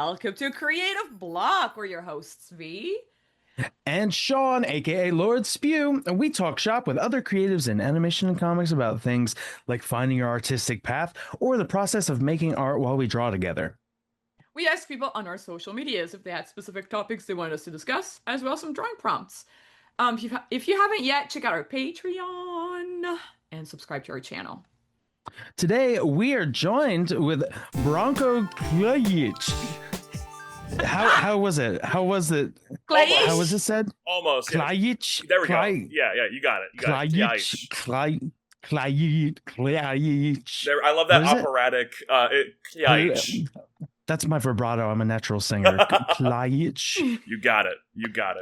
Welcome to Creative Block. We're your hosts, V. And Sean, aka Lord Spew, and we talk shop with other creatives in animation and comics about things like finding your artistic path or the process of making art while we draw together. We asked people on our social medias if they had specific topics they wanted us to discuss, as well as some drawing prompts. If you haven't yet, check out our Patreon and subscribe to our channel. Today we are joined with Branko Kljajic. How was it? How was it? Kljajic? How was it said? Almost. Kljajic. There we go. Yeah, you got it. Kljajic. Kljajic. There, I love that operatic. Kljajic. That's my vibrato. I'm a natural singer. Kljajic. You got it.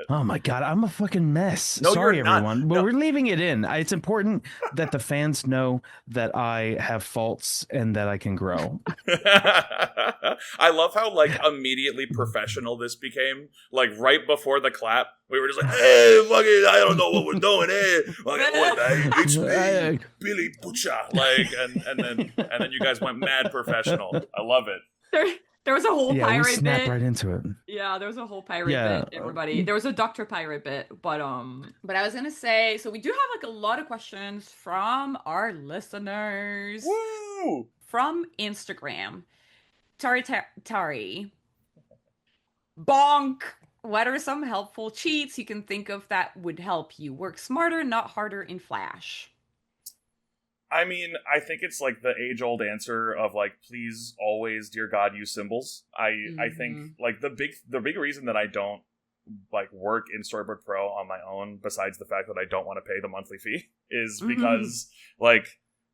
Oh my god, I'm a fucking mess. No, sorry, you're not. everyone. But No. we're leaving it in. It's important that the fans know that I have faults and that I can grow. I love how immediately professional this became. Like right before the clap, we were just like, "Hey, fucking, I don't know what we're doing here. It's me, Billy Butcher." And then you guys went mad professional. I love it. There was a whole we pirate snapped bit. right into it. Yeah, there was a whole pirate bit, everybody. There was a Dr. Pirate bit, but I was gonna say, so we do have a lot of questions from our listeners. Woo! From Instagram. Tari. Bonk! What are some helpful cheats you can think of that would help you work smarter, not harder in Flash? I mean, I think it's the age-old answer of please always, dear God, use symbols. I think the big reason that I don't work in Storyboard Pro on my own, besides the fact that I don't want to pay the monthly fee, is because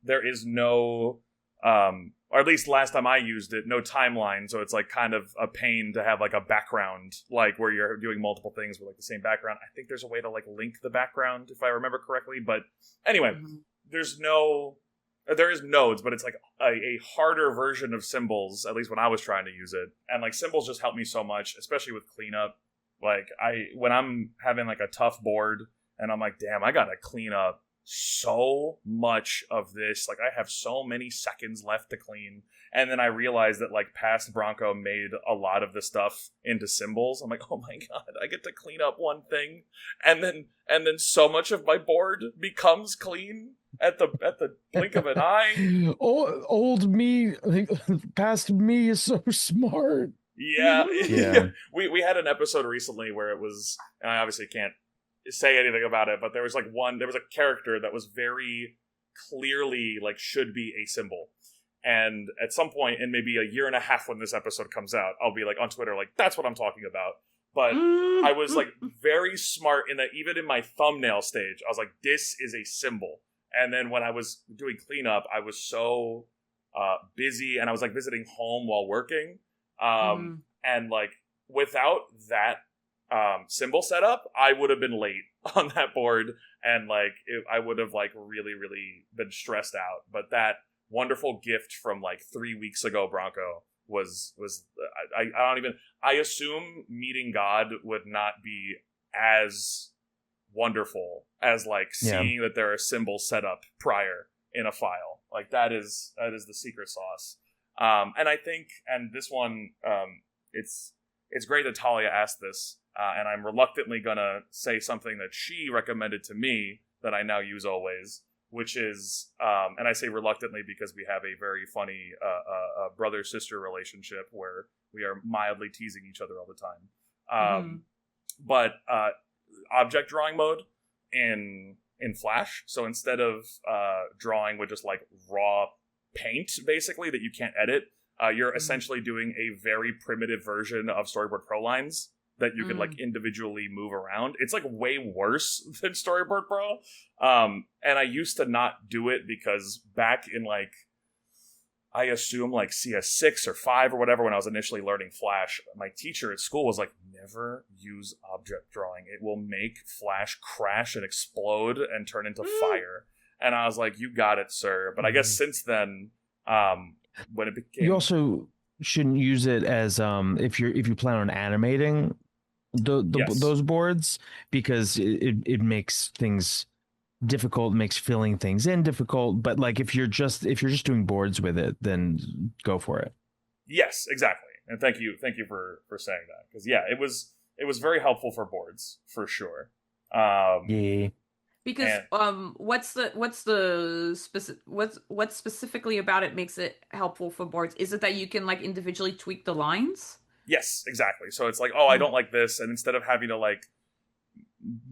there is no or at least last time I used it, no timeline, so it's kind of a pain to have a background where you're doing multiple things with the same background. I think there's a way to link the background if I remember correctly, but anyway. There is nodes, but it's a harder version of symbols, at least when I was trying to use it. And symbols just help me so much, especially with cleanup. When I'm having a tough board and I'm damn, I gotta clean up so much of this. I have so many seconds left to clean. And then I realized that past Branko made a lot of the stuff into symbols. I'm oh my god, I get to clean up one thing. And then so much of my board becomes clean at the blink of an eye. Old me, past me is so smart. Yeah. We had an episode recently where it was, and I obviously can't say anything about it, but there was a character that was very clearly should be a symbol. And at some point in maybe a year and a half when this episode comes out, I'll be on Twitter that's what I'm talking about. But I was very smart in that even in my thumbnail stage, I was this is a symbol. And then when I was doing cleanup, I was so busy and I was visiting home while working. And without that symbol setup, I would have been late on that board. And I would have really, really been stressed out. But that wonderful gift from 3 weeks ago, Branko, was I assume meeting God would not be as wonderful as seeing that there are symbols set up prior in a file. That is the secret sauce. And I think, and this one, it's great that Talia asked this, and I'm reluctantly gonna say something that she recommended to me that I now use always, which is, and I say reluctantly because we have a very funny brother-sister relationship where we are mildly teasing each other all the time. But object drawing mode in Flash. So instead of drawing with just raw paint, basically, that you can't edit, you're essentially doing a very primitive version of Storyboard Pro lines that you can individually move around. It's way worse than Storyboard Pro. And I used to not do it because back in I assume CS6 or 5 or whatever when I was initially learning Flash, my teacher at school was never use object drawing. It will make Flash crash and explode and turn into fire. And I was you got it, sir. But I guess since then, when it became... You also shouldn't use it as if you plan on animating those boards, because it makes things difficult, makes filling things in difficult. But if you're just doing boards with it, then go for it. Yes, exactly. And thank you for saying that, because it was very helpful for boards for sure. Yeah. Because what's specifically about it makes it helpful for boards? Is it that you can like individually tweak the lines? Yes, exactly. So it's like, oh, I don't like this, and instead of having to like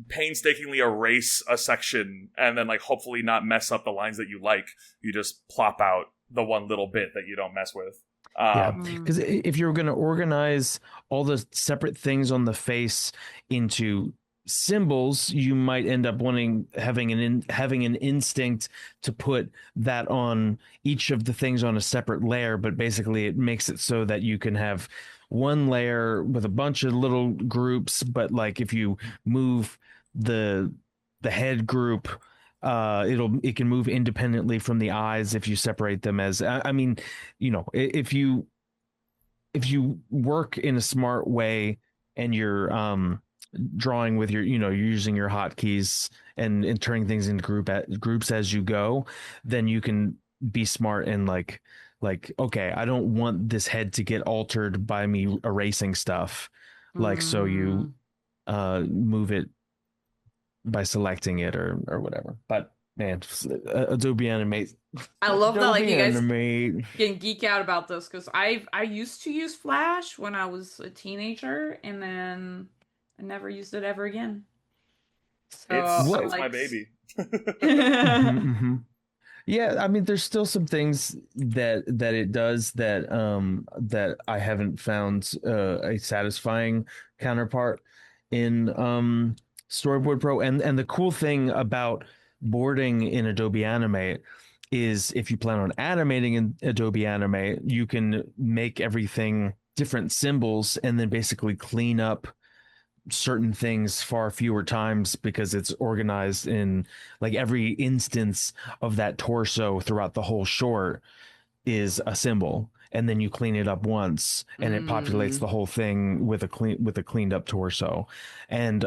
painstakingly erase a section and then like hopefully not mess up the lines that you like, you just plop out the one little bit that you don't mess with. Because if you're going to organize all the separate things on the face into symbols, you might end up having an instinct to put that on each of the things on a separate layer, but basically it makes it so that you can have one layer with a bunch of little groups, but like if you move the head group, it can move independently from the eyes if you separate them as, I mean, if you work in a smart way and you're drawing with you're using your hotkeys and turning things into groups as you go, then you can be smart and like, okay, I don't want this head to get altered by me erasing stuff. Like, so you move it by selecting it or whatever. But man, Adobe Animate. I love that like you guys Animate. can geek out about this, because I used to use Flash when I was a teenager, and then I never used it ever again. So it's my baby. Mm-hmm. Yeah, I mean, there's still some things that it does that I haven't found a satisfying counterpart in Storyboard Pro. And the cool thing about boarding in Adobe Animate is if you plan on animating in Adobe Animate, you can make everything different symbols and then basically clean up certain things far fewer times, because it's organized in like every instance of that torso throughout the whole short is a symbol, and then you clean it up once and it populates the whole thing with a cleaned up torso. And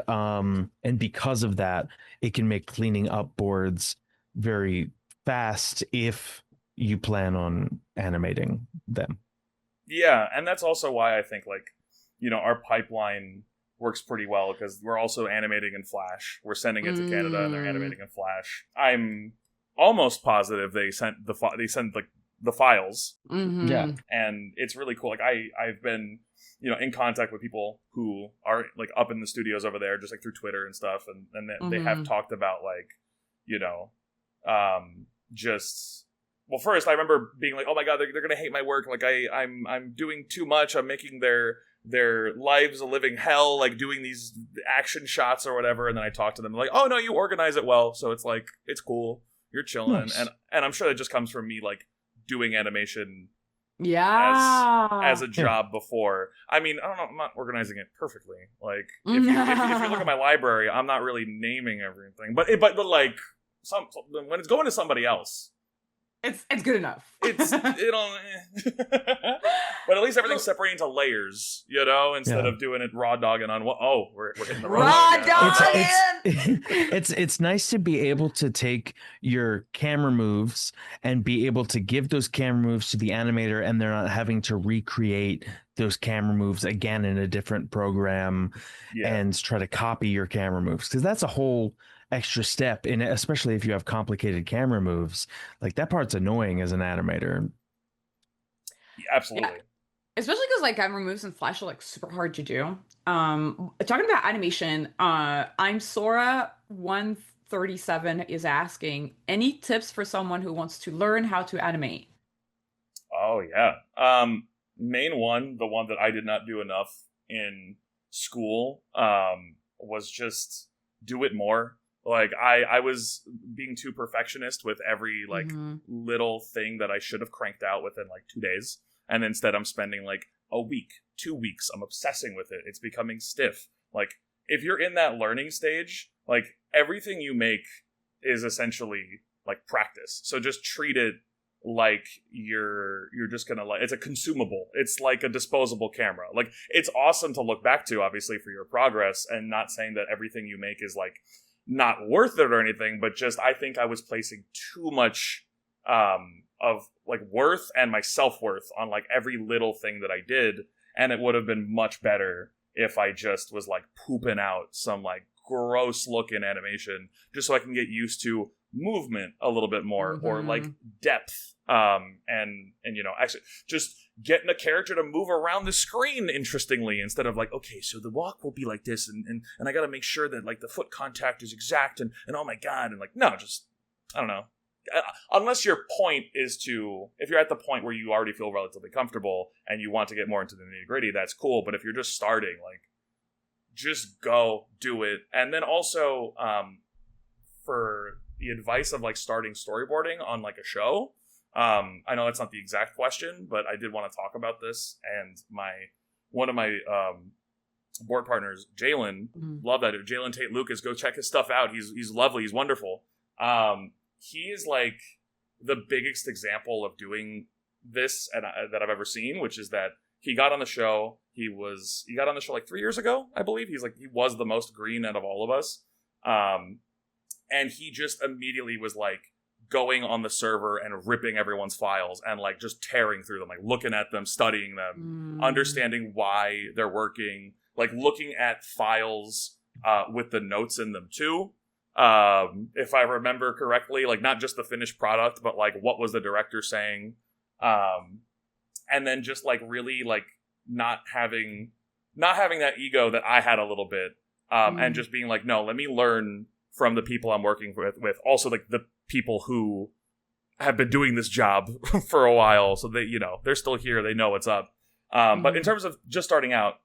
because of that, it can make cleaning up boards very fast if you plan on animating them. Yeah, and that's also why I think like our pipeline works pretty well, because we're also animating in Flash. We're sending it to Canada and they're animating in Flash. I'm almost positive they sent like the files. Mm-hmm. Yeah, and it's really cool. Like I've been in contact with people who are like up in the studios over there, just like through Twitter and stuff, and they have talked about like just. Well, first I remember being like, "Oh my god, they're gonna hate my work. Like I'm doing too much. I'm making their lives a living hell, like doing these action shots or whatever." And then I talked to them like, "Oh no, you organize it well, so it's like it's cool. You're chilling." Nice. And I'm sure that just comes from me like doing animation as a job before. I mean, I don't know, I'm not organizing it perfectly. Like if you look at my library, I'm not really naming everything, but like when it's going to somebody else, it's good enough. But at least everything's separated into layers, instead of doing it raw dogging on what. Oh, we're hitting the raw dogging. It's nice to be able to take your camera moves and be able to give those camera moves to the animator, and they're not having to recreate those camera moves again in a different program and try to copy your camera moves, because that's a whole extra step in it, especially if you have complicated camera moves. Like that part's annoying as an animator. Yeah, absolutely. Yeah. Especially because like camera moves in Flash are like super hard to do. Talking about animation, I'm Sora 137 is asking, any tips for someone who wants to learn how to animate? Oh yeah. Main one, the one that I did not do enough in school, was just do it more. Like I was being too perfectionist with every like little thing that I should have cranked out within like 2 days. And instead I'm spending like a week, 2 weeks. I'm obsessing with it. It's becoming stiff. Like if you're in that learning stage, like everything you make is essentially like practice. So just treat it like you're just gonna like, it's a consumable. It's like a disposable camera. Like it's awesome to look back to, obviously, for your progress, and not saying that everything you make is like not worth it or anything, but just I think I was placing too much of like worth and my self-worth on like every little thing that I did, and it would have been much better if I just was like pooping out some like gross looking animation just so I can get used to movement a little bit more or like depth and you know, actually just getting a character to move around the screen interestingly instead of like, okay, so the walk will be like this and I gotta make sure that like the foot contact is exact and oh my god, and like, no, just I don't know. Unless your point is to, if you're at the point where you already feel relatively comfortable and you want to get more into the nitty gritty, that's cool. But if you're just starting, like, just go do it. And then also, for the advice of like starting storyboarding on like a show, I know that's not the exact question, but I did want to talk about this. And one of my board partners, Jalen, love that. Jalen Tate Lucas, go check his stuff out. He's lovely. He's wonderful. He is like the biggest example of doing this that I've ever seen, which is that he got on the show. He got on the show like 3 years ago, I believe. He was the most green out of all of us. And he just immediately was like going on the server and ripping everyone's files and like just tearing through them, like looking at them, studying them, understanding why they're working, like looking at files with the notes in them too. If I remember correctly, like not just the finished product, but like what was the director saying, and then just like really like not having that ego that I had a little bit, and just being like, no, let me learn from the people I'm working with also like the people who have been doing this job for a while, so they, you know, they're still here, they know what's up. But in terms of just starting out,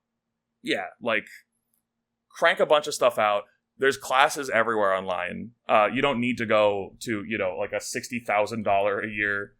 yeah, like crank a bunch of stuff out. There's classes everywhere online. You don't need to go to, you know, like a $60,000 a year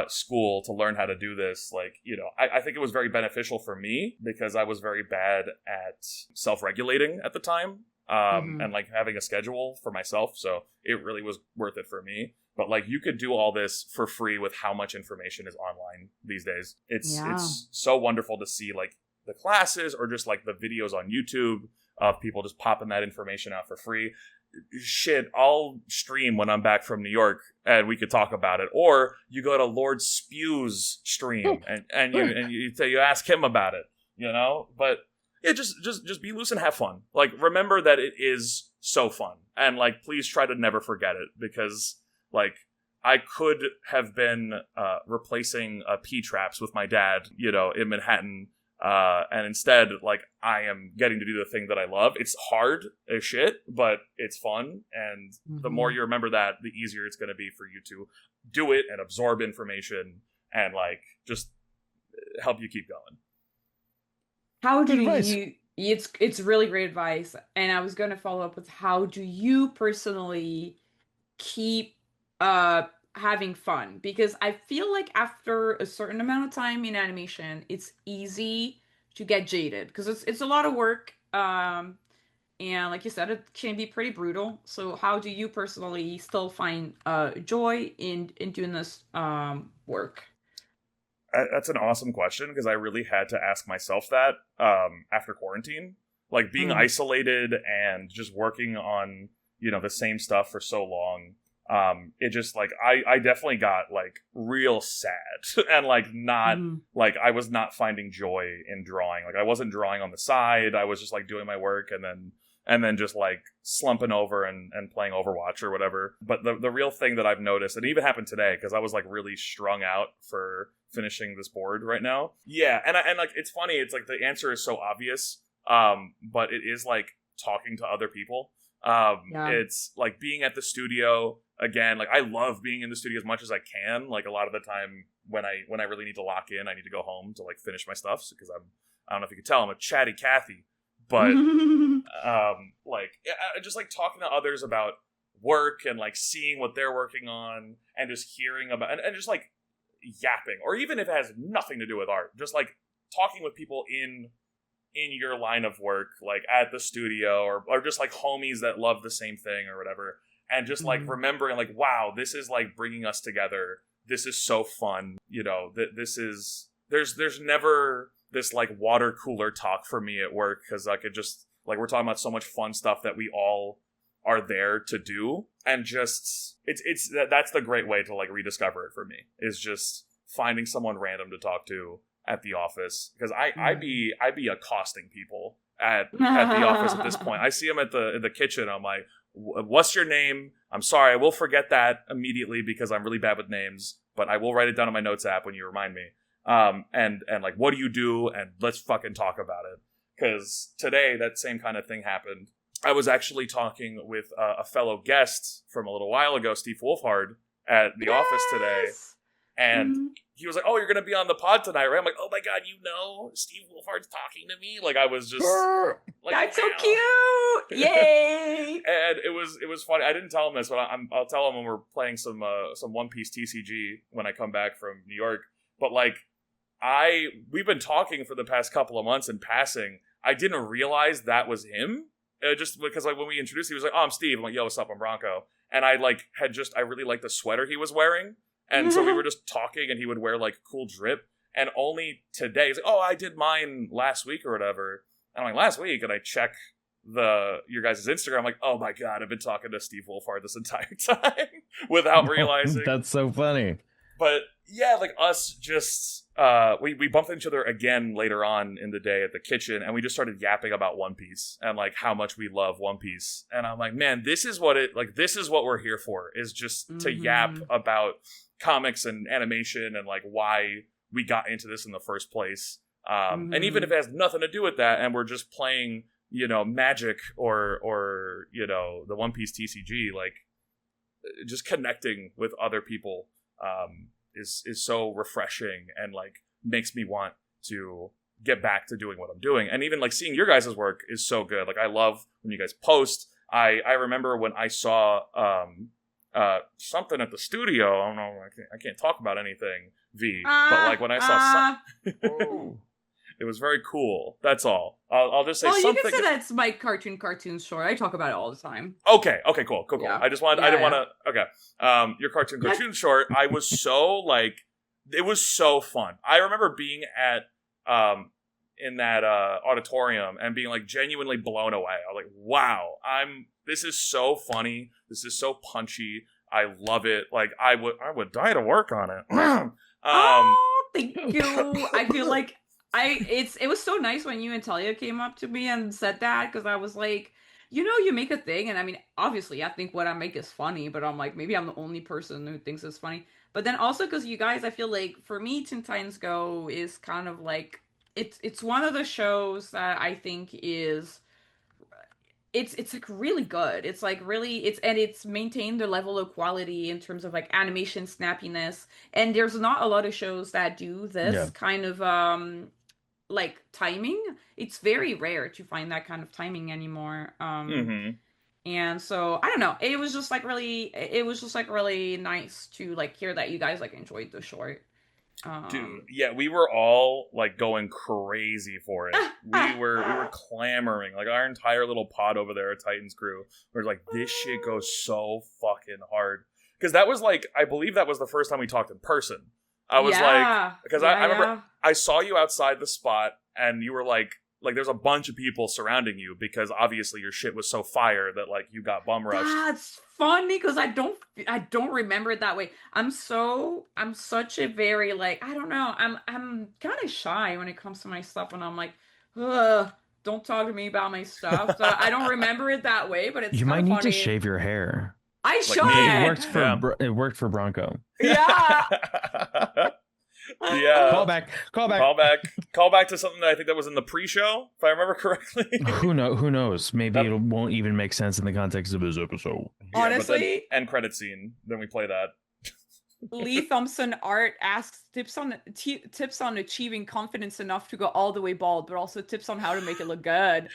school to learn how to do this. Like, you know, I think it was very beneficial for me because I was very bad at self-regulating at the time, and like having a schedule for myself. So it really was worth it for me. But like you could do all this for free with how much information is online these days. It's so wonderful to see like the classes or just like the videos on YouTube of people just popping that information out for free. Shit, I'll stream when I'm back from New York and we could talk about it. Or you go to Lord Spew's stream and you ask him about it, you know? But yeah, just be loose and have fun. Like, remember that it is so fun. And like, please try to never forget it because like, I could have been replacing P-traps with my dad, you know, in Manhattan. And instead, like, I am getting to do the thing that I love. It's hard as shit, but it's fun. And the more you remember that, the easier it's going to be for you to do it and absorb information and, like, just help you keep going. How do you... It's really great advice. And I was going to follow up with how do you personally keep having fun, because I feel like after a certain amount of time in animation, it's easy to get jaded because it's a lot of work, and like you said, it can be pretty brutal. So how do you personally still find joy in doing this work? That's an awesome question because I really had to ask myself that after quarantine, like being isolated and just working on, you know, the same stuff for so long. It just like I definitely got like real sad and like not like I was not finding joy in drawing. Like I wasn't drawing on the side. I was just like doing my work and then just like slumping over and playing Overwatch or whatever. But the real thing that I've noticed, and it even happened today because I was like really strung out for finishing this board right now. Yeah, and like it's funny. It's like the answer is so obvious, but it is like talking to other people. It's like being at the studio. Again, like I love being in the studio as much as I can. Like a lot of the time when I really need to lock in, I need to go home to like finish my stuff because I don't know if you can tell, I'm a chatty Cathy, but like just like talking to others about work and like seeing what they're working on and just hearing about and just like yapping, or even if it has nothing to do with art, just like talking with people in your line of work, like at the studio or just like homies that love the same thing or whatever. And just like remembering like, wow, this is like bringing us together. This is so fun. You know, this is, there's never this like water cooler talk for me at work. Cause I could just like, we're talking about so much fun stuff that we all are there to do. And just, that's the great way to like rediscover it for me, is just finding someone random to talk to at the office because I'd be accosting people at the office at this point. I see them in the kitchen. I'm like, what's your name? I'm sorry, I will forget that immediately because I'm really bad with names, but I will write it down on my notes app when you remind me. And like, what do you do? And let's fucking talk about it. Because today, that same kind of thing happened. I was actually talking with a fellow guest from a little while ago, Steve Wolfhard, at the office today. And he was like, oh, you're going to be on the pod tonight, right? I'm like, oh my God, Steve Wolfhard's talking to me? Like, I was just... like, that's so cute! Yay! And it was funny. I didn't tell him this, but I'll tell him when we're playing some One Piece TCG when I come back from New York. But, like, we've been talking for the past couple of months in passing. I didn't realize that was him. Just because, like, when we introduced, he was like, oh, I'm Steve. I'm like, yo, what's up? I'm Branko. And I, like, I really liked the sweater he was wearing. And so we were just talking, and he would wear, like, cool drip. And only today, he's like, oh, I did mine last week or whatever. And I'm like, last week? And I check your guys' Instagram. I'm like, oh my God, I've been talking to Steve Wolfhard this entire time without realizing. That's so funny. But yeah, like us just, we bumped into each other again later on in the day at the kitchen, and we just started yapping about One Piece and like how much we love One Piece. And I'm like, man, this is what we're here for, is just to yap about comics and animation and like why we got into this in the first place. And even if it has nothing to do with that, and we're just playing, Magic or the One Piece TCG, like just connecting with other people is so refreshing and like makes me want to get back to doing what I'm doing. And even like seeing your guys' work is so good. Like I love when you guys post. I remember when I saw something at the studio. I don't know. I can't talk about anything, V. But like when I saw something, it was very cool. That's all. I'll just say something. You can say that's my cartoon short. I talk about it all the time. Okay, cool. Yeah. I didn't want to. Okay. Your cartoon short. I was so like, it was so fun. I remember being at in that auditorium and being like genuinely blown away. I was like, wow, this is so funny. This is so punchy. I love it. Like I would die to work on it. Thank you. I feel like it was so nice when you and Talia came up to me and said that, because I was like, you make a thing, and I mean, obviously I think what I make is funny, but I'm like, maybe I'm the only person who thinks it's funny. But then also because you guys, I feel like for me, Teen Titans Go is kind of like, it's one of the shows that I think is, it's like really good. It's like really, it's maintained the level of quality in terms of like animation snappiness, and there's not a lot of shows that do this kind of like timing. It's very rare to find that kind of timing anymore. And so I don't know, it was just like really nice to like hear that you guys like enjoyed the short. Dude, yeah, we were all like going crazy for it. We were clamoring, like our entire little pod over there at Titans Crew. We were like, this shit goes so fucking hard, because that was like, I believe that was the first time we talked in person. I was like, because I remember I saw you outside the spot, and you were like there's a bunch of people surrounding you, because obviously your shit was so fire that like you got bum rushed. That's funny, because I don't remember it that way. I'm such a very like, I don't know, I'm kind of shy when it comes to my stuff, and I'm like, ugh, don't talk to me about my stuff. So I don't remember it that way, but it's, you might need funny. to shave your hair. I should. It worked for Branko. Yeah. Yeah. Call back to something that I think that was in the pre-show, if I remember correctly. Who knows? Maybe it won't even make sense in the context of his episode. Honestly, end credit scene. Then we play that. Lee Thompson Art asks tips on achieving confidence enough to go all the way bald, but also tips on how to make it look good.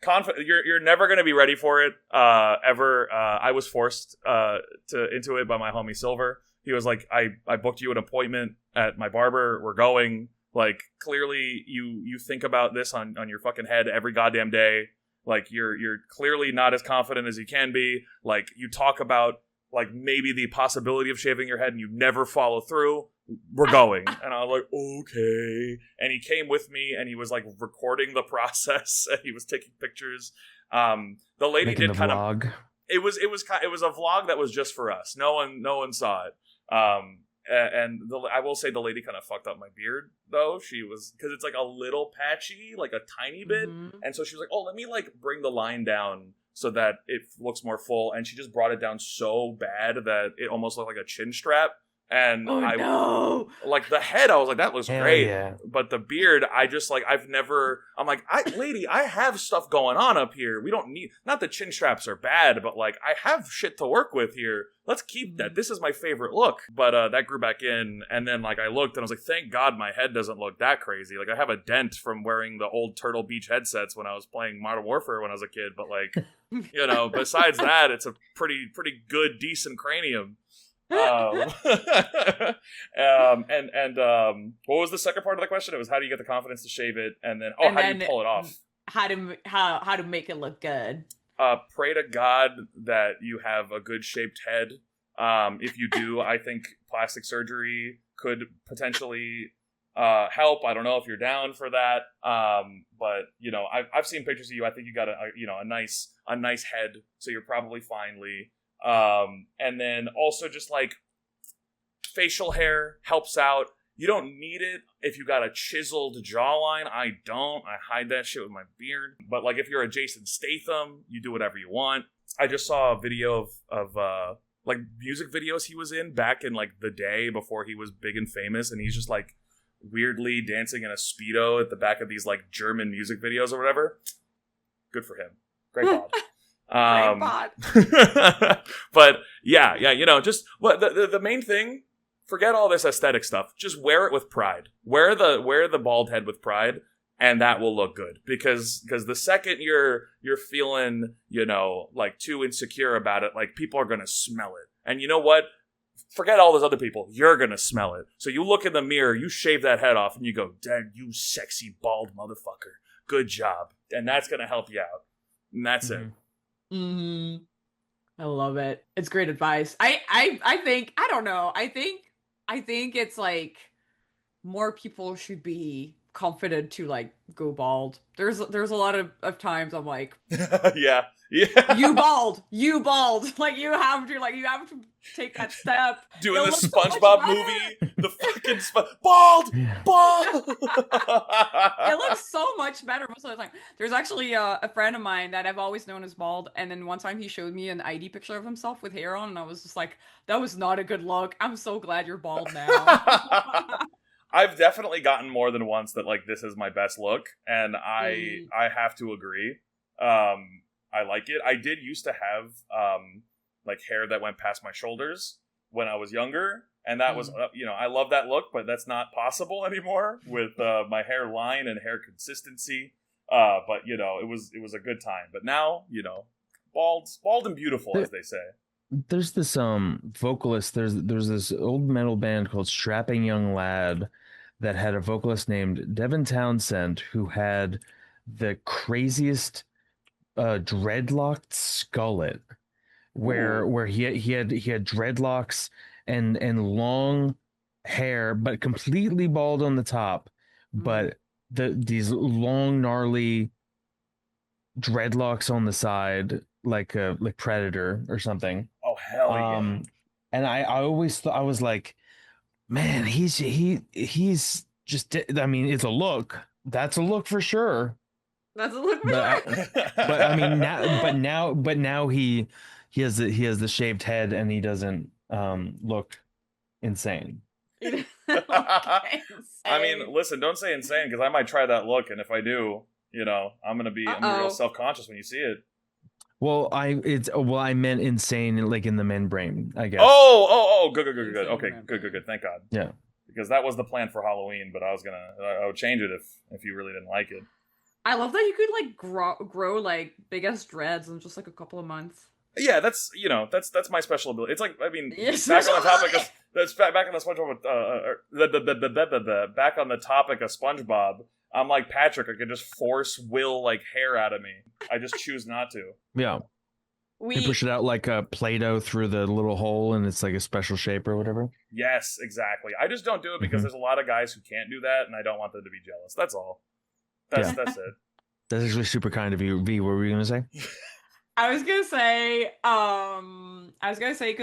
You're never going to be ready for it ever. I was forced into it by my homie Silver. He was like, I booked you an appointment at my barber. We're going. Like, clearly you think about this on your fucking head every goddamn day. Like, you're clearly not as confident as you can be. Like, you talk about like maybe the possibility of shaving your head and you never follow through. We're going. And I was like, okay. And he came with me, and he was like recording the process, and he was taking pictures. The lady did kind of. It was a vlog that was just for us. No one saw it. I will say the lady kind of fucked up my beard though. She was, because it's like a little patchy, like a tiny bit, and so she was like, "Oh, let me like bring the line down so that it looks more full," and she just brought it down so bad that it almost looked like a chin strap. And no. Like the head, I was like, that looks Hell great. yeah. But the beard, I just like, I'm like, lady, I have stuff going on up here. We don't need, not that chin straps are bad, but like, I have shit to work with here. Let's keep that. This is my favorite look. But that grew back in. And then like, I looked and I was like, thank God my head doesn't look that crazy. Like, I have a dent from wearing the old Turtle Beach headsets when I was playing Modern Warfare when I was a kid. But like, you know, besides that, it's a pretty good, decent cranium. What was the second part of the question? It was, how do you get the confidence to shave it, and then how do you pull it off? How to make it look good? Pray to God that you have a good shaped head. If you do, I think plastic surgery could potentially help. I don't know if you're down for that. But you know, I've seen pictures of you. I think you got a nice head, so you're probably fine, Lee. And then also just like facial hair helps out. You don't need it if you got a chiseled jawline. I don't. I hide that shit with my beard. But like if you're a Jason Statham, you do whatever you want. I just saw a video of like music videos he was in back in like the day before he was big and famous, and he's just like weirdly dancing in a Speedo at the back of these like German music videos or whatever. Good for him. Great bod. But yeah, you know, just what the main thing, forget all this aesthetic stuff. Just wear it with pride. Wear the bald head with pride, and that will look good. Because the second you're feeling, you know, like too insecure about it, like people are gonna smell it. And you know what? Forget all those other people. You're gonna smell it. So you look in the mirror, you shave that head off, and you go, "Dang, you sexy bald motherfucker. Good job." And that's gonna help you out. And that's it. Mm-hmm. I love it. It's great advice. I think, I don't know. I think it's like more people should be confident to like go bald. There's a lot of times I'm like, yeah. you bald. Like you have to take that step. Doing the SpongeBob movie, the fucking bald. It looks so much better most of the time. There's actually a friend of mine that I've always known as bald, and then one time he showed me an ID picture of himself with hair on, and I was just like, that was not a good look. I'm so glad you're bald now. I've definitely gotten more than once that like this is my best look, and I have to agree. I like it. I did used to have like hair that went past my shoulders when I was younger, and that was you know, I love that look, but that's not possible anymore with my hairline and hair consistency. But you know, it was a good time. But now, you know, bald and beautiful, as they say. There's this vocalist. There's this old metal band called Strapping Young Lad that had a vocalist named Devin Townsend who had the craziest dreadlocked skullet, where he had dreadlocks and long hair, but completely bald on the top, but these long gnarly dreadlocks on the side, like Predator or something. Oh hell yeah! And I always thought, I was like, man, he's just, I mean, it's a look. That's a look for sure. That's a look for sure. But I mean, now he has the shaved head, and he doesn't look insane. I mean, listen, don't say insane, because I might try that look, and if I do, you know, I'm gonna be real self-conscious when you see it. Well, I meant insane, like in the men brain, I guess. Oh, good. Okay, good. Thank God. Yeah, because that was the plan for Halloween, but I would change it if you really didn't like it. I love that you could like grow like big ass dreads in just like a couple of months. Yeah, that's my special ability. It's like, I mean, back on the topic of back on the SpongeBob, back on the topic of SpongeBob. I'm like Patrick. I could just force will like hair out of me. I just choose not to. Yeah. You push it out like a Play-Doh through the little hole, and it's like a special shape or whatever. Yes, exactly. I just don't do it because there's a lot of guys who can't do that, and I don't want them to be jealous. That's all. That's it. That's actually super kind of you. V, what were you going to say? because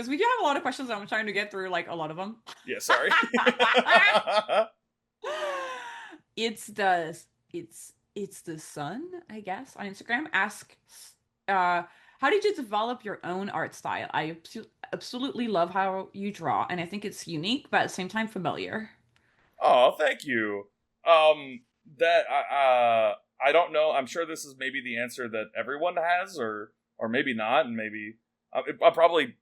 we do have a lot of questions and I'm trying to get through like a lot of them. Yeah, sorry. It's the sun, I guess, on Instagram. Asks, how did you develop your own art style? I absolutely love how you draw, and I think it's unique, but at the same time familiar. Oh, thank you. I don't know. I'm sure this is maybe the answer that everyone has, or maybe not, and maybe it probably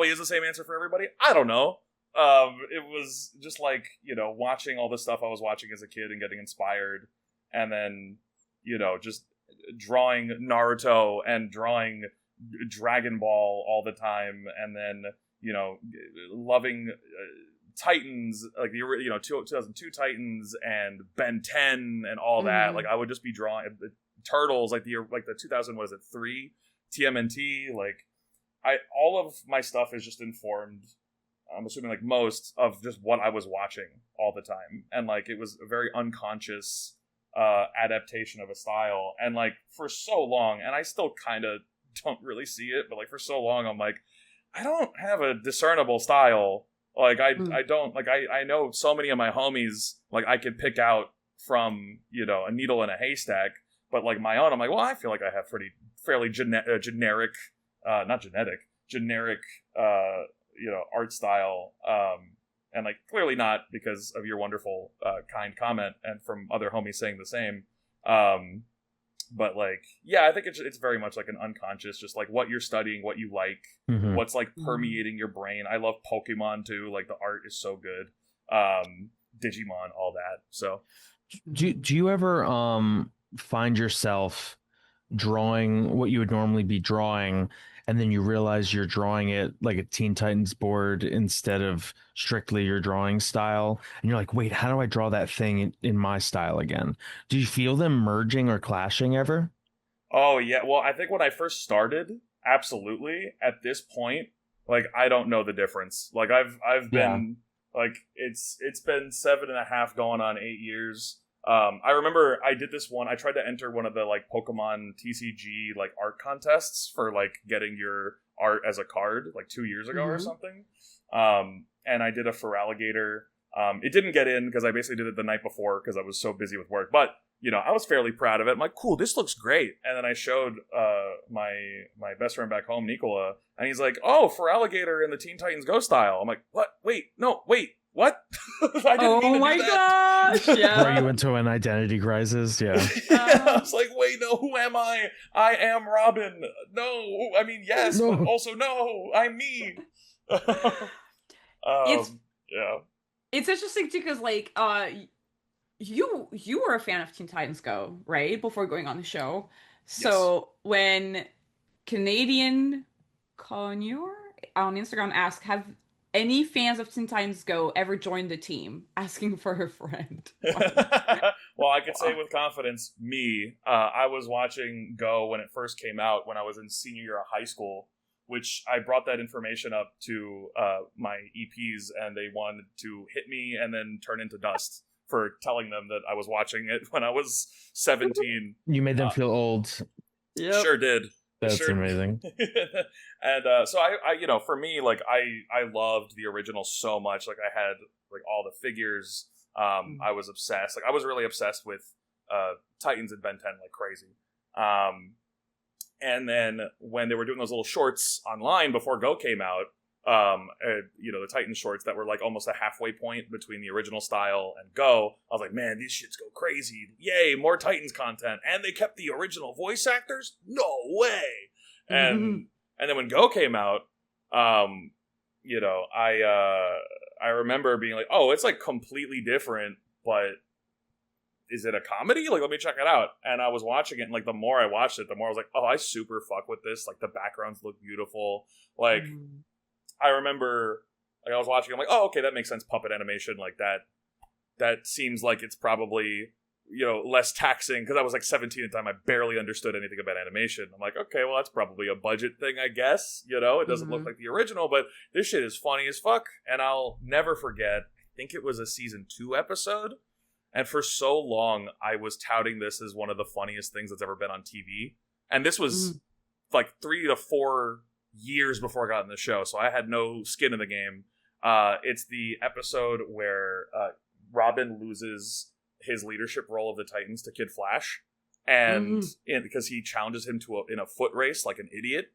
is the same answer for everybody. I don't know. It was just like, watching all the stuff I was watching as a kid and getting inspired, and then, just drawing Naruto and drawing Dragon Ball all the time, and then, loving Titans, like the 2002 Titans and Ben 10 and all that. Like I would just be drawing Turtles, like the 2003 TMNT. Like all of my stuff is just informed, I'm assuming like most, of just what I was watching all the time, and like it was a very unconscious adaptation of a style. And like for so long, and I still kind of don't really see it, but like for so long I'm like, I don't have a discernible style. Like I don't, like I know so many of my homies, like I could pick out from, a needle in a haystack, but like my own, I'm like, well, I feel like I have fairly generic art style, and like clearly not because of your wonderful kind comment and from other homies saying the same, but like, yeah, I think it's very much like an unconscious, just like what you're studying, what you like, what's like permeating your brain. I love Pokemon too, like the art is so good, Digimon, all that. So do you ever find yourself drawing what you would normally be drawing, and then you realize you're drawing it like a Teen Titans board instead of strictly your drawing style, and you're like, wait, how do I draw that thing in my style again? Do you feel them merging or clashing ever? Oh yeah, well, I think when I first started, absolutely. At this point, like I don't know the difference. Like I've been like it's been 7.5 going on 8 years. I remember I did this one. I tried to enter one of the like Pokemon TCG like art contests for like getting your art as a card like 2 years ago or something. And I did a Feraligatr. It didn't get in because I basically did it the night before because I was so busy with work. But I was fairly proud of it. I'm like, cool, this looks great. And then I showed my best friend back home, Nicola, and he's like, oh, Feraligatr in the Teen Titans Go style. I'm like, what? Wait, no, wait. What? I didn't mean to do that. Gosh! Yeah. Were you into an identity crisis? Yeah. I was like, wait, no, who am I? I am Robin. No, I mean, yes, no. But also no, I'm me. It's interesting too, because like you were a fan of Teen Titans Go, right? Before going on the show. So when Canadian Conure on Instagram asked, have any fans of Teen Titans Go ever joined the team, asking for her friend? Well, I can say with confidence, me. I was watching Go when it first came out when I was in senior year of high school, which I brought that information up to my EPs, and they wanted to hit me and then turn into dust for telling them that I was watching it when I was 17. You made them feel old. Yep. Sure did. That's amazing. And so I for me, like I loved the original so much. Like I had like all the figures. I was obsessed. Like I was really obsessed with Titans and Ben 10 like crazy. And then when they were doing those little shorts online before Go came out, the Titan shorts that were like almost a halfway point between the original style and Go, I was like, man, these shits go crazy. Yay, more Titans content. And they kept the original voice actors? No way. And then when Go came out, I remember being like, oh, it's like completely different, but is it a comedy? Like, let me check it out. And I was watching it, and like the more I watched it, the more I was like, oh, I super fuck with this. Like the backgrounds look beautiful. Like I remember, like I was watching, I'm like, oh, okay, that makes sense. Puppet animation, like that seems like it's probably, less taxing, because I was like 17 at the time. I barely understood anything about animation. I'm like, okay, well, that's probably a budget thing, I guess. It doesn't look like the original, but this shit is funny as fuck. And I'll never forget, I think it was a season 2 episode, and for so long I was touting this as one of the funniest things that's ever been on TV. And this was like 3 to 4 years before I got in the show, so I had no skin in the game. It's the episode where Robin loses his leadership role of the Titans to Kid Flash, and because he challenges him in a foot race like an idiot,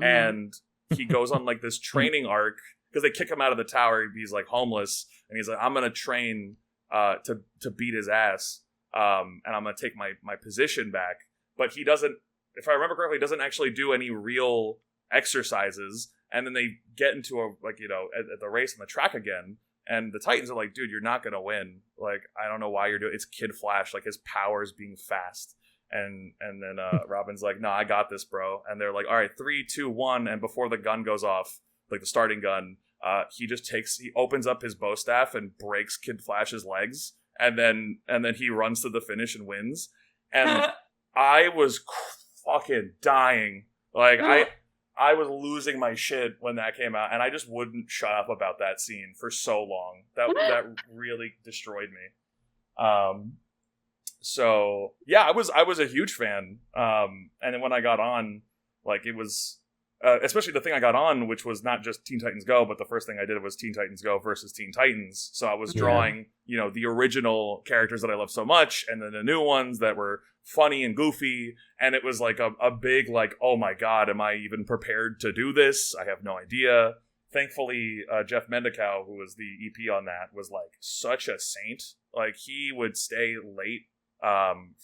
and he goes on like this training arc because they kick him out of the tower. He's like homeless, and he's like, I'm gonna train to beat his ass, and I'm gonna take my position back. But he doesn't, if I remember correctly, he doesn't actually do any real exercises. And then they get into a, like, you know, at the race on the track again, and the Titans are like, dude, you're not gonna win. Like, I don't know why you're doing. It's Kid Flash, like his powers being fast. And then Robin's like, no, I got this, bro. And they're like, all right, 3, 2, 1. And before the gun goes off, like the starting gun, he opens up his bow staff and breaks Kid Flash's legs, and then he runs to the finish and wins. And I was fucking dying. Like I was losing my shit when that came out, and I just wouldn't shut up about that scene for so long. That really destroyed me. So yeah, I was a huge fan. And then when I got on, like, it was especially the thing I got on, which was not just Teen Titans Go, but the first thing I did was Teen Titans Go versus Teen Titans. So I was drawing, you know, the original characters that I love so much, and then the new ones that were funny and goofy. And it was like a big, like, oh my god, am I even prepared to do this? I have no idea. Thankfully, Jeff Mendicow, who was the EP on that, was like such a saint. Like, he would stay late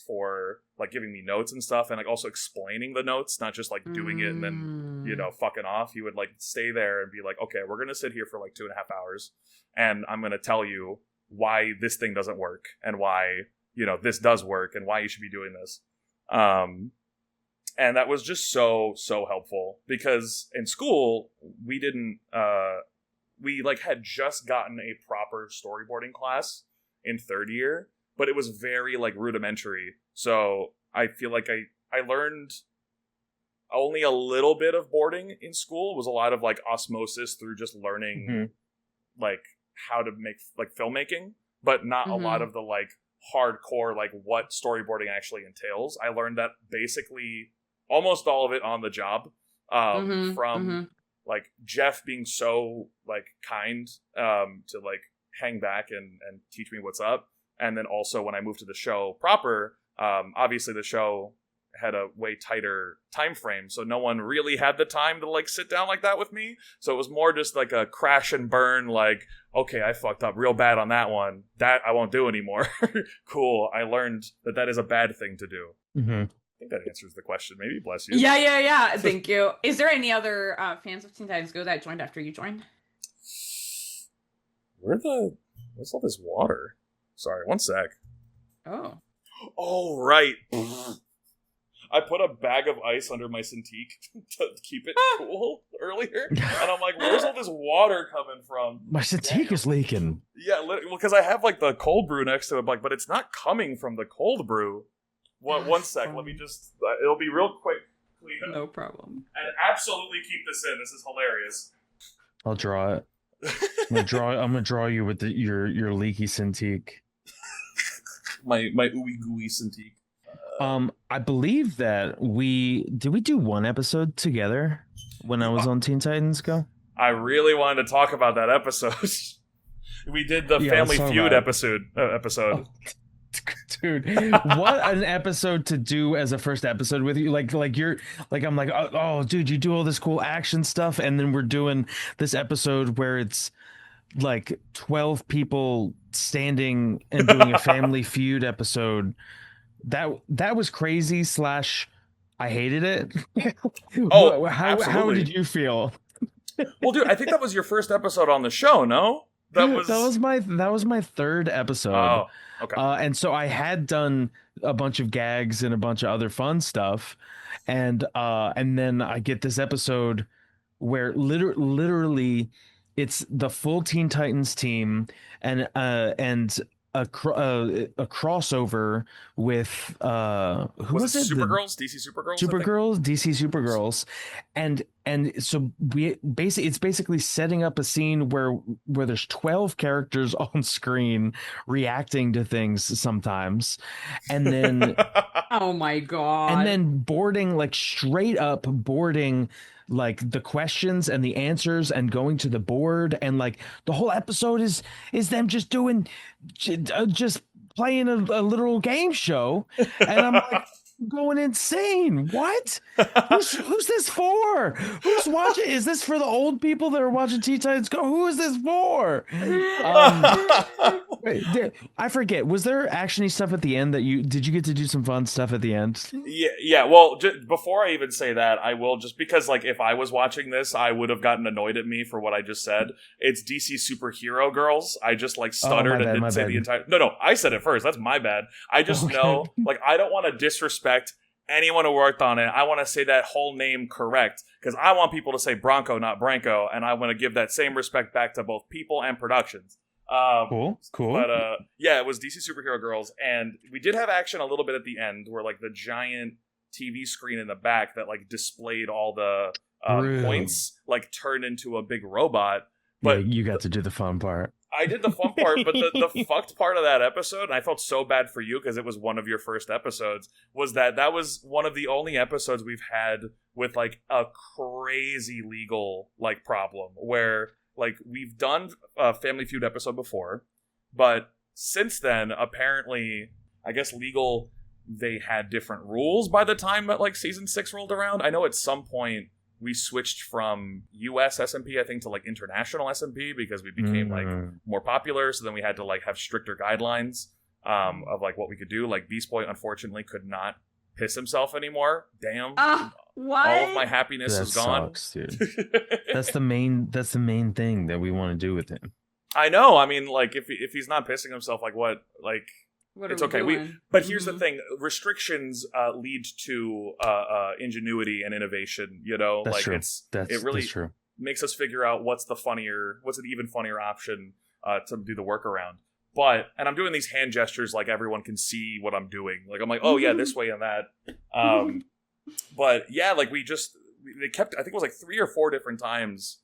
for like giving me notes and stuff, and like also explaining the notes, not just like doing it and then, you know, fucking off. He would like stay there and be like, okay, we're gonna sit here for like 2.5 hours, and I'm gonna tell you why this thing doesn't work, and why, you know, this does work, and why you should be doing this. And that was just so helpful, because in school we didn't we like had just gotten a proper storyboarding class in 3rd year, but it was very like rudimentary. So I feel like I learned only a little bit of boarding in school. It was a lot of like osmosis through just learning like how to make like filmmaking, but not a lot of the like hardcore like what storyboarding actually entails. I learned that basically almost all of it on the job, from like Jeff being so like kind to like hang back and teach me what's up. And then also when I moved to the show proper, obviously the show had a way tighter time frame, so no one really had the time to like sit down like that with me. So it was more just like a crash and burn, like, okay, I fucked up real bad on that one, that I won't do anymore. Cool, I learned that is a bad thing to do. I think that answers the question, maybe. Bless you. Yeah. Thank you. Is there any other fans of Teen Titans Go that joined after you joined? Where's all this water? Sorry, one sec. Oh, right. I put a bag of ice under my Cintiq to keep it cool earlier, and I'm like, where's all this water coming from? My Cintiq is leaking. Yeah, well, because I have like the cold brew next to it, like, but it's not coming from the cold brew. One sec, let me just, it'll be real quick. No problem. And absolutely keep this in. This is hilarious. I'll draw it. I'm gonna draw you with your leaky Cintiq. My ooey gooey Cintiq. I believe that we do one episode together when I was on Teen Titans Go. I really wanted to talk about that episode. We did the Family Feud episode. Oh, dude, what an episode to do as a first episode with you. Like you're like, I'm like, oh, dude, you do all this cool action stuff, and then we're doing this episode where it's like 12 people standing and doing a Family Feud episode. That was crazy. / I hated it. Oh, how did you feel? Well, dude, I think that was your first episode on the show, no? That was my 3rd episode. Oh, okay. And so I had done a bunch of gags and a bunch of other fun stuff, and then I get this episode where literally it's the full Teen Titans team, and a crossover with who was it? Supergirls, DC Supergirls, Supergirls, DC Supergirls, and so it's basically setting up a scene where there's 12 characters on screen reacting to things sometimes, and then oh my god, and then boarding, like straight up boarding like the questions and the answers and going to the board, and like the whole episode is them just doing just playing a literal game show, and I'm like going insane. What? Who's this for? Who's watching? Is this for the old people that are watching Teen Titans Go? Who is this for? I forget. Was there actiony stuff at the end that you get to do some fun stuff at the end? Yeah. Well, before I even say that, I will, just because like if I was watching this, I would have gotten annoyed at me for what I just said. It's DC Superhero Girls. I just like stuttered and didn't say the entire. No, I said it first. That's my bad. I just know, like, I don't want to disrespect anyone who worked on it. I want to say that whole name correct, because I want people to say Branko, not Branko, and I want to give that same respect back to both people and productions. Cool. But yeah, it was DC Superhero Girls, and we did have action a little bit at the end, where like the giant TV screen in the back that like displayed all the points like turned into a big robot. But yeah, you got to do the fun part. I did the fun part, but the fucked part of that episode, and I felt so bad for you because it was one of your first episodes, was that was one of the only episodes we've had with like a crazy legal like problem, where like we've done a Family Feud episode before, but since then, apparently, I guess legal, they had different rules by the time that like season 6 rolled around. I know at some point we switched from US SMP, I think, to like international SMP because we became like more popular. So then we had to like have stricter guidelines of like what we could do. Like Beast Boy, unfortunately, could not piss himself anymore. Damn. What? All of my happiness is gone. Sucks, dude. That's the main thing that we want to do with him. I know. I mean, like if he's not pissing himself, like what? Like it's okay. But here's the thing: restrictions lead to ingenuity and innovation. You know, that's like true. It really true. Makes us figure out what's an even funnier option to do the workaround. And I'm doing these hand gestures like everyone can see what I'm doing. Like I'm like, oh yeah, this way and that. But yeah, like they kept. I think it was like 3 or 4 different times.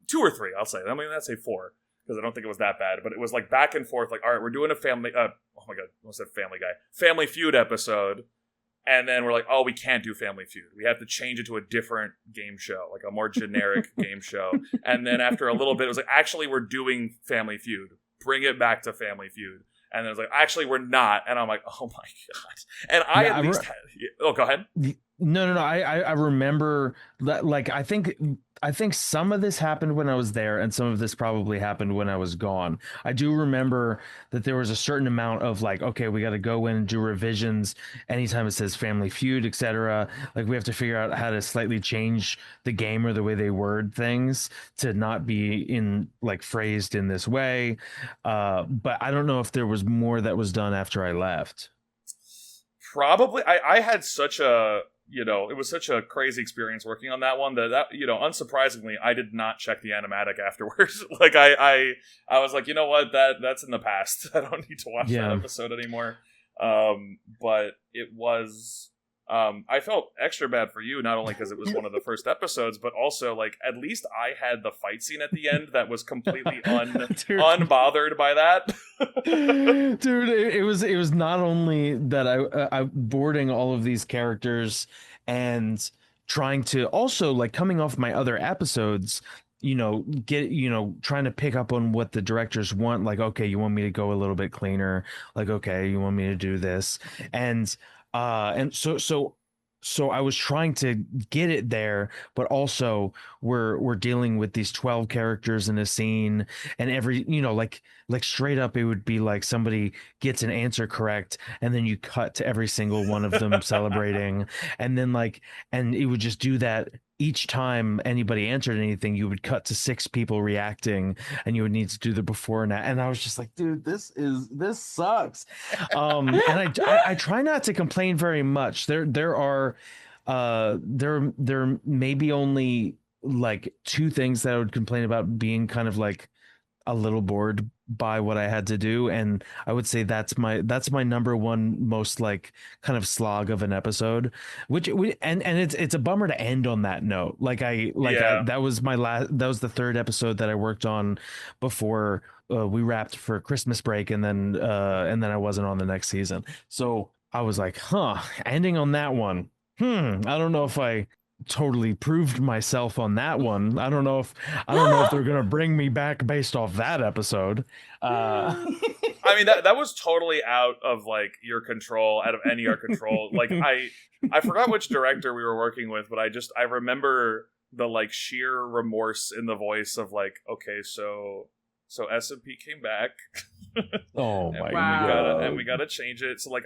2 or 3, I'll say. I mean, let's say 4. Because I don't think it was that bad, but it was like back and forth. Like, all right, we're doing a family. Oh my god, I almost said Family Guy, Family Feud episode, and then we're like, oh, we can't do Family Feud. We have to change it to a different game show, like a more generic game show. And then after a little bit, it was like, actually, we're doing Family Feud. Bring it back to Family Feud. And then it was like, actually, we're not. And I'm like, oh my god. And I at least had. Oh, go ahead. No. I remember that. Like, I think some of this happened when I was there, and some of this probably happened when I was gone. I do remember that there was a certain amount of like, okay, we got to go in and do revisions anytime it says Family Feud, etc. Like we have to figure out how to slightly change the game or the way they word things to not be phrased in this way. But I don't know if there was more that was done after I left. Probably. I had such a... it was such a crazy experience working on that one that unsurprisingly, I did not check the animatic afterwards. Like I was like, you know what, that's in the past. I don't need to watch that episode anymore. But it was, I felt extra bad for you, not only because it was one of the first episodes, but also like at least I had the fight scene at the end that was completely unbothered by that. Dude, it was not only that I boarding all of these characters and trying to also like coming off my other episodes, trying to pick up on what the directors want. Like, okay, you want me to go a little bit cleaner. Like, okay, you want me to do this. And so I was trying to get it there, but also we're dealing with these 12 characters in a scene, and every, like straight up, it would be like somebody gets an answer correct, and then you cut to every single one of them celebrating. And then and it would just do that each time anybody answered anything. You would cut to 6 people reacting, and you would need to do the before and that. And I was just like, dude, this sucks. And I try not to complain very much. There are maybe only like 2 things that I would complain about being kind of like a little bored by what I had to do, and I would say that's my number one most like kind of slog of an episode, and it's a bummer to end on that note. I Yeah. that was the third episode that I worked on before we wrapped for Christmas break, and then I wasn't on the next season. So I was like, ending on that one. I don't know if I totally proved myself on that one. I don't know if they're gonna bring me back based off that episode. I mean, that was totally out of like your control, out of any our control. Like I forgot which director we were working with, but I remember the like sheer remorse in the voice of like, okay, so SMP came back. Oh and my Wow. we gotta change it. So like,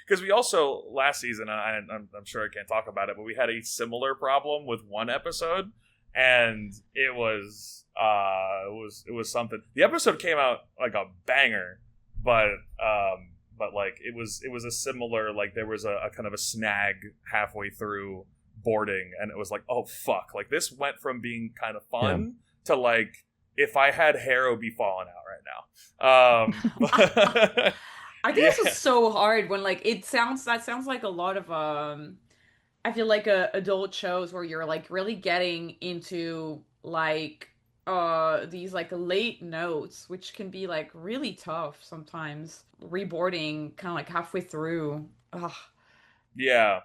because we also last season, I'm sure I can't talk about it, but we had a similar problem with one episode, and it was something. The episode came out like a banger, but like it was a similar, like there was a kind of a snag halfway through boarding, and it was like, oh fuck, like this went from being kind of fun to like, if I had hair, it would be falling out right now. I think this is so hard when like that sounds like a lot of I feel like adult shows where you're like really getting into like these like late notes, which can be like really tough sometimes. Reboarding kind of like halfway through. Ugh. Yeah,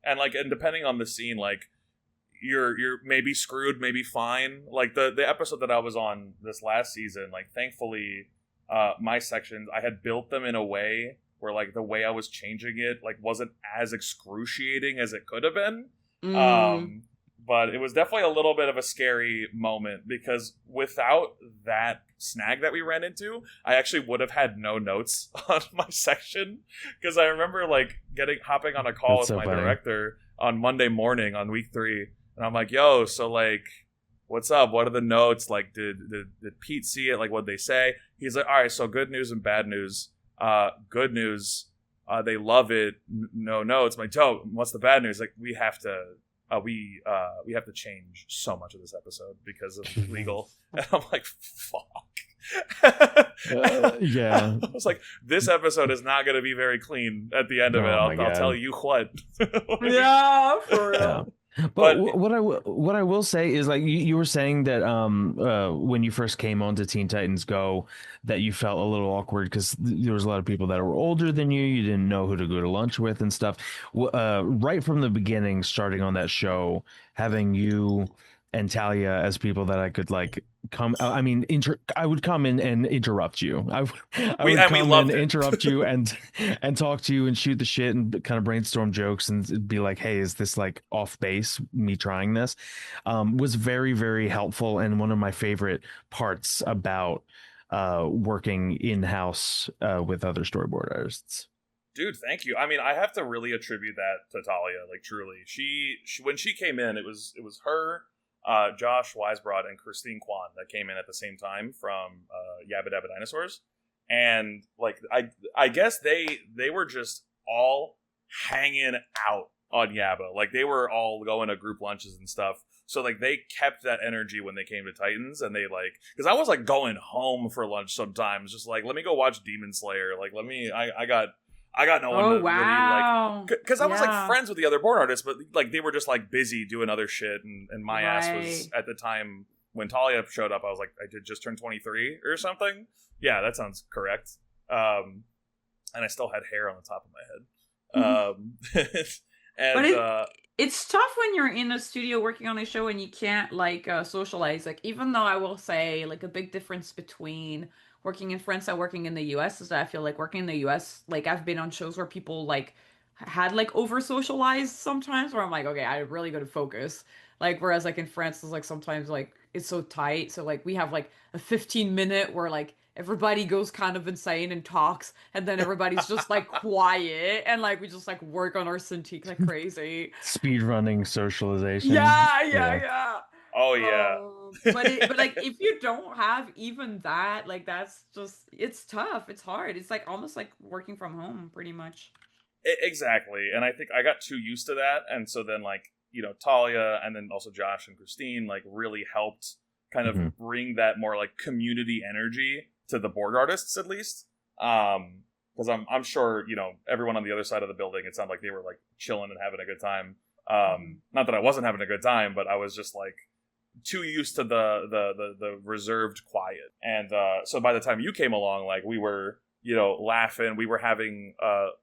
and like, and depending on the scene, like you're maybe screwed, maybe fine. Like the episode that I was on this last season, like thankfully, my sections, I had built them in a way where like the way I was changing it like wasn't as excruciating as it could have been. Mm. But it was definitely a little bit of a scary moment, because without that snag that we ran into, I actually would have had no notes on my section, because I remember like hopping on a call with my director on Monday morning on week 3, and I'm like, yo, so like, what's up? What are the notes? Like, did Pete see it? Like, what'd they say? He's like, all right, so good news and bad news. Good news, they love it. No notes. I'm like, dope. What's the bad news? Like, we have to change so much of this episode because of legal. And I'm like, fuck. Yeah. I was like, this episode is not going to be very clean at the end of it. I'll tell you what. Yeah, for real. Yeah. But what I will say is, like, you were saying that when you first came on to Teen Titans Go, that you felt a little awkward because there was a lot of people that were older than you didn't know who to go to lunch with and stuff. Right from the beginning, starting on that show, having you and Talia as people that I could like come. I mean, I would come in and interrupt you. I would come and interrupt you and talk to you and shoot the shit and kind of brainstorm jokes and be like, hey, is this like off base? Me trying this was very, very helpful, and one of my favorite parts about working in house with other storyboard artists. Dude, thank you. I mean, I have to really attribute that to Talia. Like, truly, she when she came in, it was her, Josh Weisbrod, and Christine Kwan that came in at the same time from Yabba Dabba Dinosaurs, and like I guess they were just all hanging out on Yabba. Like, they were all going to group lunches and stuff. So like they kept that energy when they came to Titans, and they like, because I was like going home for lunch sometimes, just like, let me go watch Demon Slayer. Like, I got no one to wow. really like, because I was like friends with the other board artists, but like they were just like busy doing other shit, and my ass was at the time when Talia showed up, I was like, I did just turn 23 or something. Yeah, that sounds correct. And I still had hair on the top of my head. And it's tough when you're in a studio working on a show and you can't like socialize. Like, even though I will say like a big difference between working in France and working in the US is that I feel like working in the US, like I've been on shows where people like had like over socialized sometimes, where I'm like, okay, I really got to focus. Like, whereas like in France, it's like sometimes like it's so tight. So like we have like a 15-minute where like everybody goes kind of insane and talks, and then everybody's just like quiet, and like we just like work on our Cintiq like crazy. Speed running socialization. Yeah. Oh yeah. But like if you don't have even that, like that's just, it's tough. It's hard. It's like almost like working from home pretty much. Exactly. And I think I got too used to that, and so then like, Talia and then also Josh and Christine like really helped kind of bring that more like community energy to the board artists, at least. Because I'm sure, you know, everyone on the other side of the building, it sounded like they were like chilling and having a good time. Not that I wasn't having a good time, but I was just like too used to the reserved quiet. And so by the time you came along, like we were, you know, laughing. We were having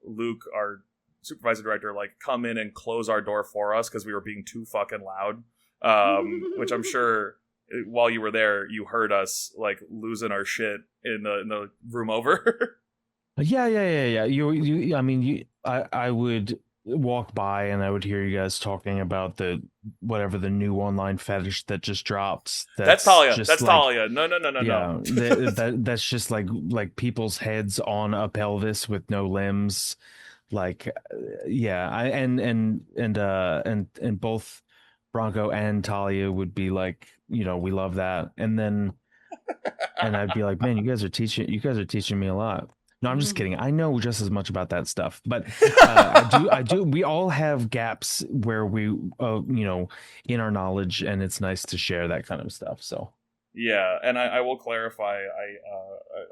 Luke, our supervisor director, like come in and close our door for us because we were being too fucking loud. Which I'm sure while you were there, you heard us like losing our shit in the room over. Yeah. I mean, I would walk by and I would hear you guys talking about whatever the new online fetish that just dropped. That's Talia. That's like, Talia. No. That's just like people's heads on a pelvis with no limbs. Like, yeah. And both Branko and Talia would be like, you know, we love that. And I'd be like, man, you guys are teaching me a lot. No, I'm just kidding. I know just as much about that stuff, but I do. We all have gaps where we, you know, in our knowledge, and it's nice to share that kind of stuff. So, yeah, and I will clarify.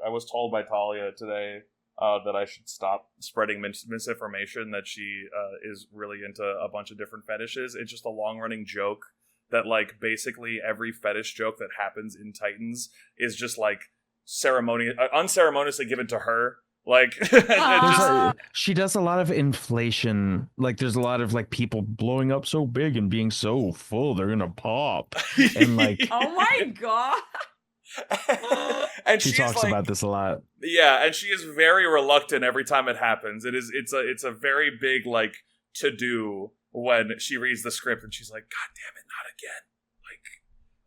I was told by Talia today that I should stop spreading misinformation. That she is really into a bunch of different fetishes. It's just a long running joke that like basically every fetish joke that happens in Titans is just like unceremoniously given to her. Like she does a lot of inflation. Like there's a lot of like people blowing up so big and being so full they're gonna pop. And like oh my god. And she talks like, about this a lot. Yeah, and she is very reluctant every time it happens. It's a very big like to do when she reads the script and she's like, God damn it, not again. Like,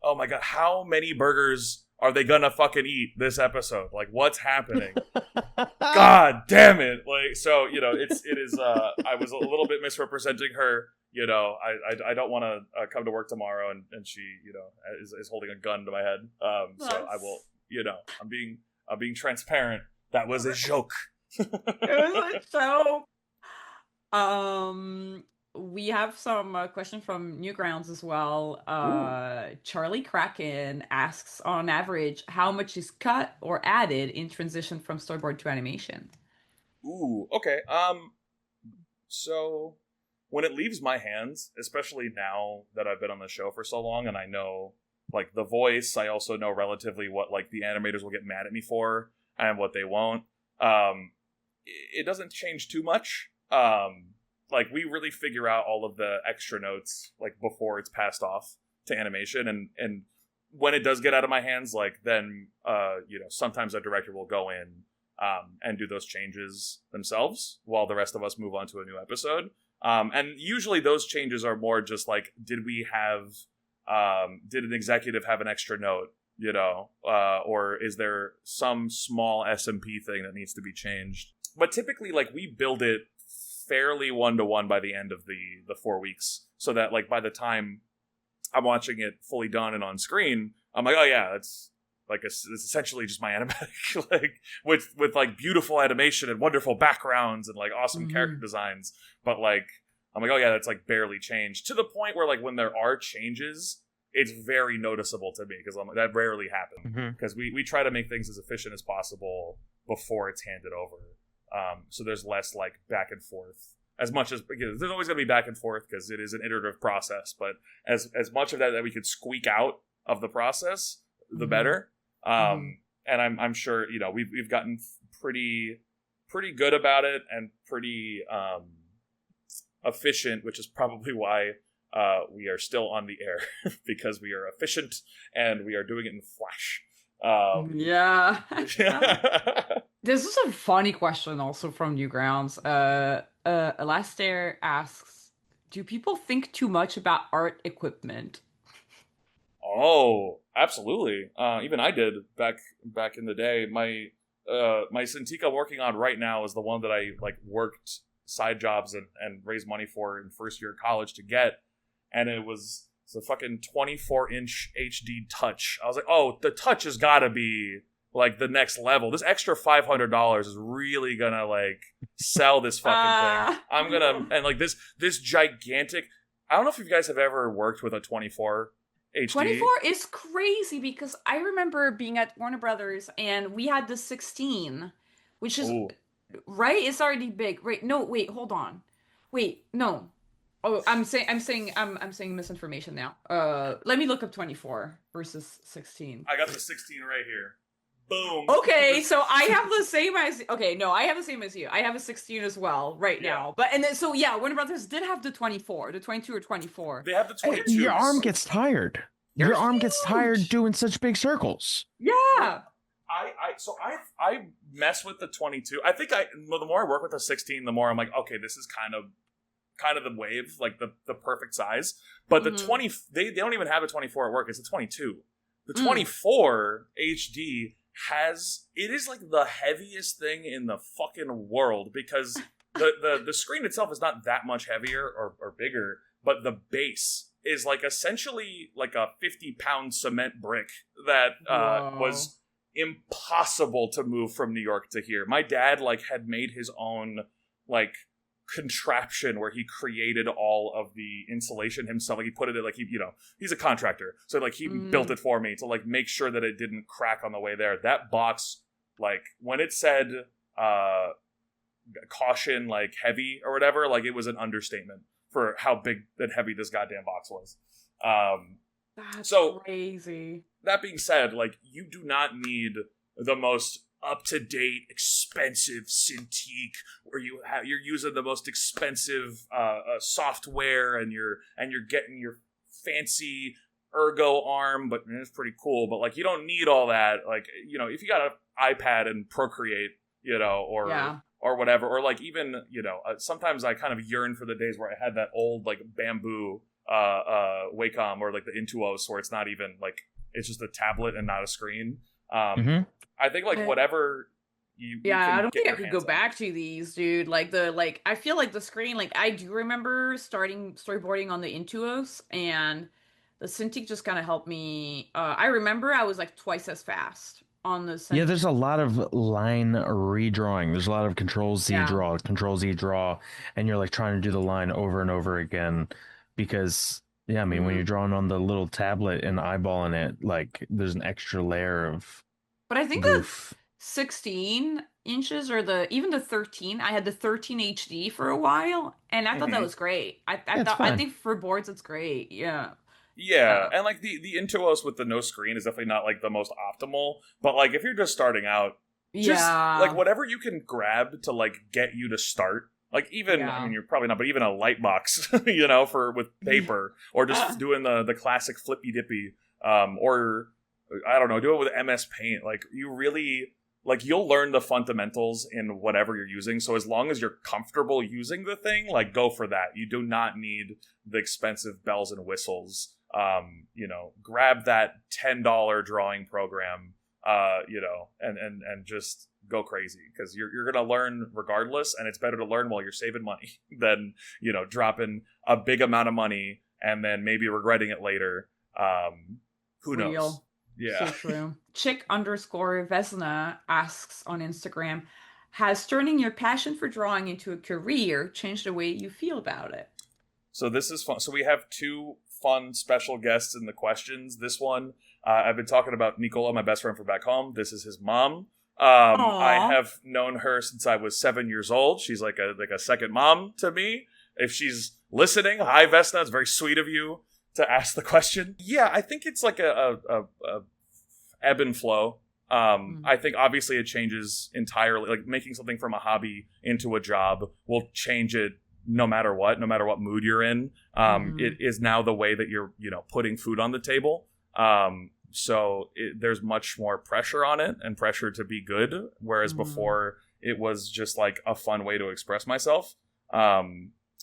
oh my god, how many burgers are they gonna fucking eat this episode? Like, what's happening? God damn it! Like, so you know, it is. I was a little bit misrepresenting her. You know, I don't want to come to work tomorrow and she, you know, is holding a gun to my head. So I will. You know, I'm being transparent. That was a joke. It was a joke. We have some questions from Newgrounds as well. Charlie Kraken asks, on average, how much is cut or added in transition from storyboard to animation? Ooh, okay. So when it leaves my hands, especially now that I've been on the show for so long and I know like the voice, I also know relatively what like the animators will get mad at me for and what they won't. It doesn't change too much. Like, we really figure out all of the extra notes, like, before it's passed off to animation. And when it does get out of my hands, like, then, you know, sometimes a director will go in and do those changes themselves while the rest of us move on to a new episode. And usually those changes are more just, like, did an executive have an extra note, you know? Or is there some small SMP thing that needs to be changed? But typically, like, we build it fairly one-to-one by the end of the 4 weeks, so that like by the time I'm watching it fully done and on screen, I'm like, oh yeah, it's like it's essentially just my animatic, like with like beautiful animation and wonderful backgrounds and like awesome character designs. But like I'm like, oh yeah, that's like barely changed, to the point where like when there are changes, it's very noticeable to me because that rarely happens because we try to make things as efficient as possible before it's handed over. So there's less like back and forth, as much as, because there's always going to be back and forth because it is an iterative process, but as much of that we could squeak out of the process, the better. And I'm sure, you know, we've gotten pretty good about it and pretty efficient, which is probably why we are still on the air because we are efficient and we are doing it in Flash. Yeah. This is a funny question also from Newgrounds. Alastair asks, do people think too much about art equipment? Oh, absolutely. Even I did back in the day. My Cintiq I'm working on right now is the one that I like worked side jobs and raised money for in first year of college to get, and it's a fucking 24-inch HD touch. I was like, oh, the touch has got to be like the next level. This extra $500 is really gonna like sell this fucking thing. I'm gonna, and like this gigantic. I don't know if you guys have ever worked with a 24 HD. 24 is crazy because I remember being at Warner Brothers and we had the 16, which is Ooh. right. It's already big. Wait, no, wait, hold on. Wait, no. Oh, I'm saying misinformation now. Let me look up 24 versus 16. I got the 16 right here. Boom. Okay, so I have the same as I have the same as you. I have a 16 as well right now. But and then so yeah, Warner Brothers did have the 24, the 22 or 24. They have the 22. Your arm gets tired. They're Your arm gets tired huge. doing such big circles. Yeah. I mess with the 22. I think the more I work with the 16, the more I'm like, okay, this is kind of the wave, like the perfect size. But the 20, they don't even have a 24 at work. It's a 22. The 24 HD it is like the heaviest thing in the fucking world because the screen itself is not that much heavier or bigger, but the base is like essentially like a 50-pound cement brick that was impossible to move from New York to here. My dad had made his own contraption where he created all of the insulation himself. He put it in he's a contractor, so he built it for me to make sure that it didn't crack on the way there. That box, when it said caution heavy or whatever, it was an understatement for how big and heavy this goddamn box was. That's so crazy. That being said, you do not need the most up-to-date, expensive Cintiq, where you're using the most expensive software, and you're getting your fancy ergo arm, but it's pretty cool. But you don't need all that. If you got an iPad and Procreate, or whatever, or even sometimes I kind of yearn for the days where I had that old bamboo Wacom or the Intuos, where it's not even it's just a tablet and not a screen. I think whatever you I don't think I could go on. back to these, dude. I feel like the screen, I do remember starting storyboarding on the Intuos, and the Cintiq just kind of helped me. I remember I was twice as fast on the Cintiq. Yeah, there's a lot of line redrawing. There's a lot of Control Z draw, Control Z draw, and you're trying to do the line over and over again because when you're drawing on the little tablet and eyeballing it, there's an extra layer of. But I think the 16 inches or even the 13, I had the 13 HD for a while, and I thought that was great. I think for boards it's great. Yeah. Yeah, and the Intuos with the no screen is definitely not the most optimal, but if you're just starting out, just whatever you can grab to get you to start. Even I mean, you're probably not, but even a light box, with paper, or just doing the classic flippy dippy, or I don't know, do it with MS Paint. You really you'll learn the fundamentals in whatever you're using. So as long as you're comfortable using the thing, go for that. You do not need the expensive bells and whistles. Grab that $10 drawing program, and just go crazy, because you're gonna learn regardless, and it's better to learn while you're saving money than dropping a big amount of money and then maybe regretting it later. Who knows? Real. Yeah. So true. Chick_Vesna asks on Instagram, has turning your passion for drawing into a career changed the way you feel about it? So this is fun. So we have two fun special guests in the questions. This one, I've been talking about Nicola, my best friend from back home. This is his mom. I have known her since I was 7 years old. She's like a second mom to me. If she's listening, hi Vesna, it's very sweet of you to ask the question. Yeah, I think it's a ebb and flow. I think obviously it changes entirely. Making something from a hobby into a job will change it no matter what mood you're in. It is now the way that you're, putting food on the table. So there's much more pressure on it, and pressure to be good. Whereas before it was just a fun way to express myself.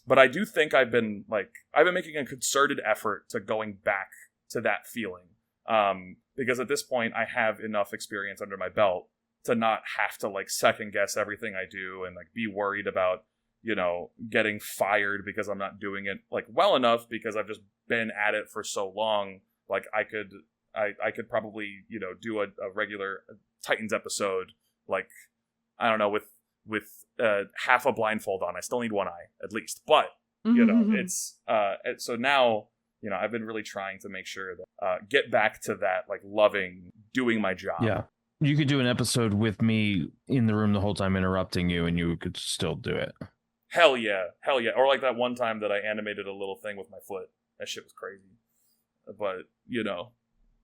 But I do think I've been making a concerted effort to going back to that feeling. Because at this point I have enough experience under my belt to not have to second guess everything I do and be worried about, getting fired because I'm not doing it well enough, because I've just been at it for so long. I could probably, do a regular Titans episode, I don't know, with half a blindfold on. I still need one eye at least, but it's so now I've been really trying to make sure that get back to that, like, loving doing my job. Yeah. You could do an episode with me in the room the whole time interrupting you, and you could still do it. Hell yeah. Or like that one time that I animated a little thing with my foot. That shit was crazy. But,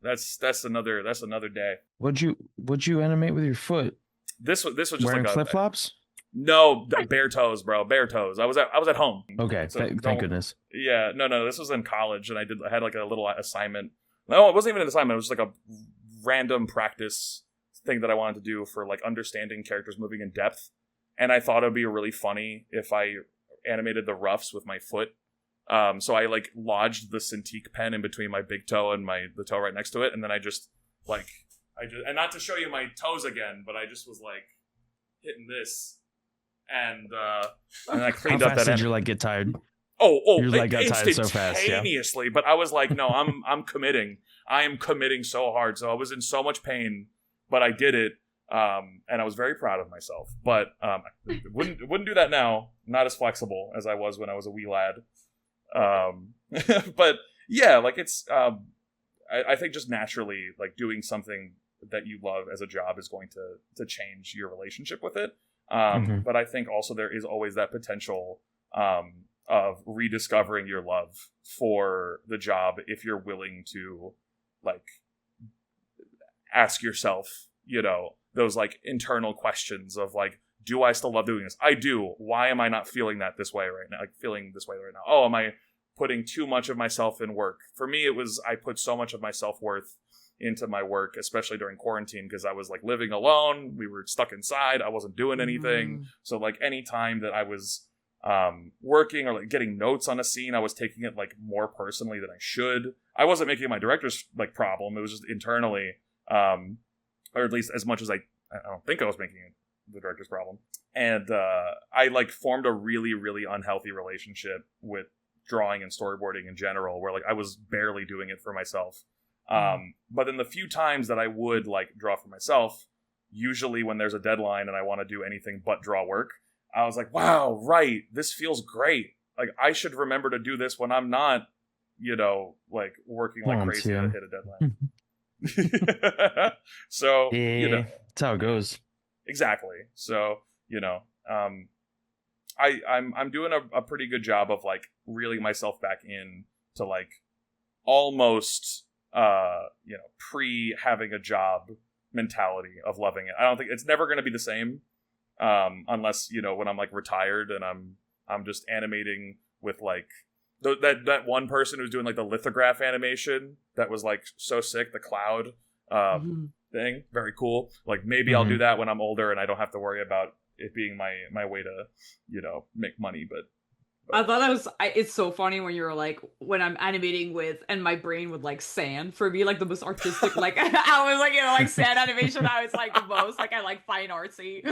that's another day. What'd you animate with your foot? This was just wearing like flip flops. No, bare toes, bro. Bare toes. I was at home. Okay, so thank goodness. Yeah, no. This was in college, and I had like a little assignment. No, it wasn't even an assignment. It was just like a random practice thing that I wanted to do for like understanding characters moving in depth. And I thought it would be really funny if I animated the roughs with my foot. So I like lodged the Cintiq pen in between my big toe and the toe right next to it, and then I just and not to show you my toes again, but I just was like hitting this. And I cleaned up that. How fast did your leg get tired? Your leg got tired so fast, yeah. Instantaneously. But I was like, no, I'm committing. I am committing so hard. So I was in so much pain, but I did it, and I was very proud of myself. But wouldn't do that now. Not as flexible as I was when I was a wee lad. But yeah, like it's. I think just naturally, like doing something that you love as a job is going to change your relationship with it. But I think also there is always that potential of rediscovering your love for the job if you're willing to like ask yourself, those like internal questions of like, do I still love doing this? I do. Why am I not feeling this way right now? Like feeling this way right now. Oh, am I putting too much of myself in work? For me, it was I put so much of my self-worth into my work, especially during quarantine, because I was like living alone. We were stuck inside. I wasn't doing anything. So like any time that I was working or like getting notes on a scene, I was taking it like more personally than I should. I wasn't making my director's like problem. It was just internally, or at least as much as I don't think I was making it the director's problem. And I like formed a really, really unhealthy relationship with drawing and storyboarding in general, where like I was barely doing it for myself. But then the few times that I would like draw for myself, usually when there's a deadline and I want to do anything but draw work, I was like, wow, right, this feels great. Like I should remember to do this when I'm not, like working like crazy to hit a deadline. So, yeah, that's how it goes. Exactly. So, I'm doing a pretty good job of like reeling myself back in to like almost pre having a job mentality of loving it. I don't think it's never going to be the same unless when I'm like retired and I'm just animating with like that one person who's doing like the lithograph animation that was like so sick, the cloud thing, very cool. Like maybe I'll do that when I'm older and I don't have to worry about it being my way to make money. But I thought it's so funny when you're like, when I'm animating with, and my brain would like sand for me, like the most artistic, like I was like, like sand animation. I was like the most, like I like fine artsy.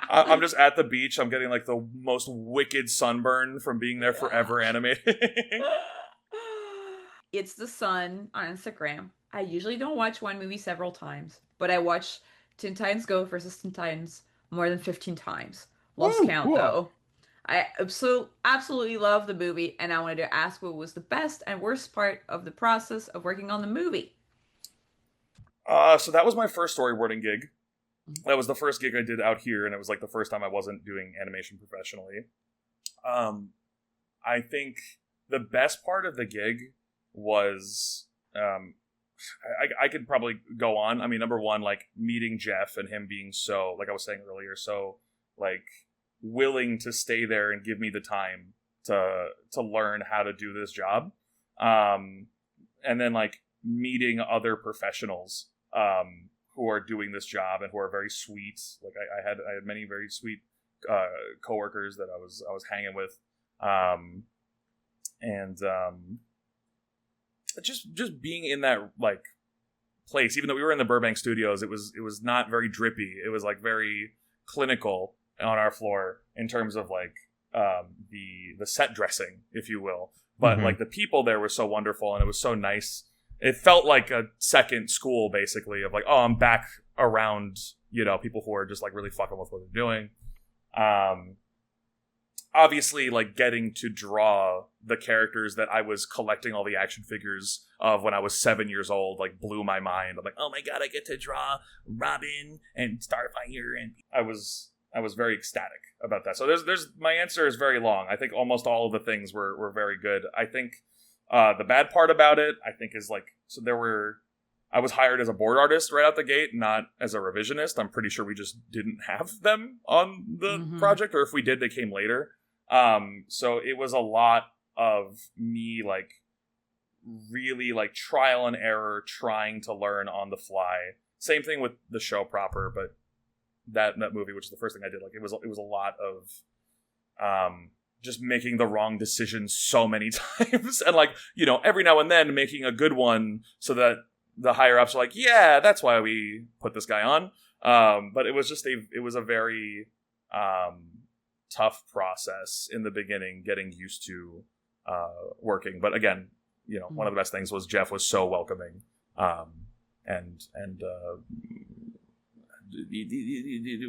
I'm just at the beach. I'm getting like the most wicked sunburn from being there forever animating. It's the sun on Instagram. I usually don't watch one movie several times, but I watch Teen Titans Go versus Teen Titans more than 15 times. Lost count though. I absolutely love the movie, and I wanted to ask what was the best and worst part of the process of working on the movie. So that was my first storyboarding gig. That was the first gig I did out here, and it was like the first time I wasn't doing animation professionally. I think the best part of the gig was, I could probably go on. I mean, number one, like meeting Jeff and him being so, like I was saying earlier, so like willing to stay there and give me the time to learn how to do this job. And then like meeting other professionals who are doing this job and who are very sweet. Like I had many very sweet coworkers that I was hanging with. Just being in that like place, even though we were in the Burbank studios, it was not very drippy. It was like very clinical on our floor in terms of like the set dressing, if you will. But like the people there were so wonderful, and it was so nice. It felt like a second school, basically, of like, oh, I'm back around, people who are just like really fucking with what they're doing. obviously, like, getting to draw the characters that I was collecting all the action figures of when I was 7 years old, like, blew my mind. I'm like, oh my god, I get to draw Robin and Starfire, and I was very ecstatic about that. So there's my answer is very long. I think almost all of the things were very good. I think the bad part about it, I think, is like, so I was hired as a board artist right out the gate, not as a revisionist. I'm pretty sure we just didn't have them on the project, or if we did, they came later. So it was a lot of me, like, really, like, trial and error, trying to learn on the fly. Same thing with the show proper, but that movie, which is the first thing I did, like, it was a lot of just making the wrong decisions so many times, and, like, you know, every now and then making a good one so that the higher ups are like, yeah, that's why we put this guy on. But it was just it was a very tough process in the beginning, getting used to working. But again, you know, one of the best things was Jeff was so welcoming, and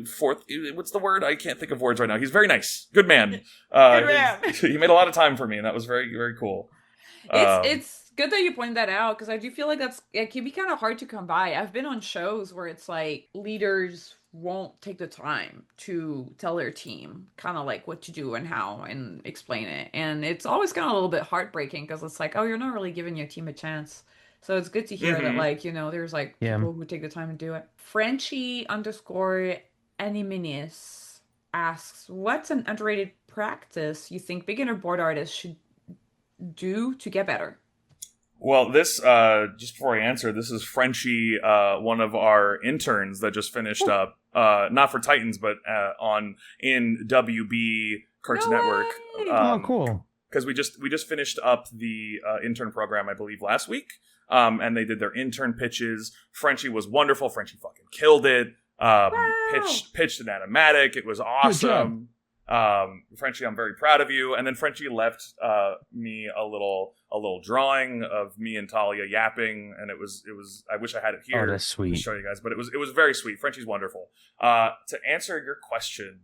fourth, what's the word? I can't think of words right now. He's very nice, good man. Good man. He made a lot of time for me, and that was very, very cool. It's good that you pointed that out, because I do feel like it can be kind of hard to come by. I've been on shows where it's like leaders won't take the time to tell their team kind of like what to do and how and explain it, and it's always kind of a little bit heartbreaking, because it's like, oh, you're not really giving your team a chance. So it's good to hear that, like, you know, there's like people who take the time to do it. Frenchie_Animinis asks, what's an underrated practice you think beginner board artists should do to get better? Well, this, just before I answer, this is Frenchie, one of our interns that just finished up, not for Titans, but in WB Cartoon Network. Oh, cool. Because we just finished up the intern program, I believe, last week. And they did their intern pitches. Frenchie was wonderful. Frenchie fucking killed it. Pitched an animatic. It was awesome. Frenchie, I'm very proud of you. And then Frenchie left me a little drawing of me and Talia yapping, and it was I wish I had it here. Oh, that's sweet. To show you guys, but it was very sweet. Frenchie's wonderful. To answer your question,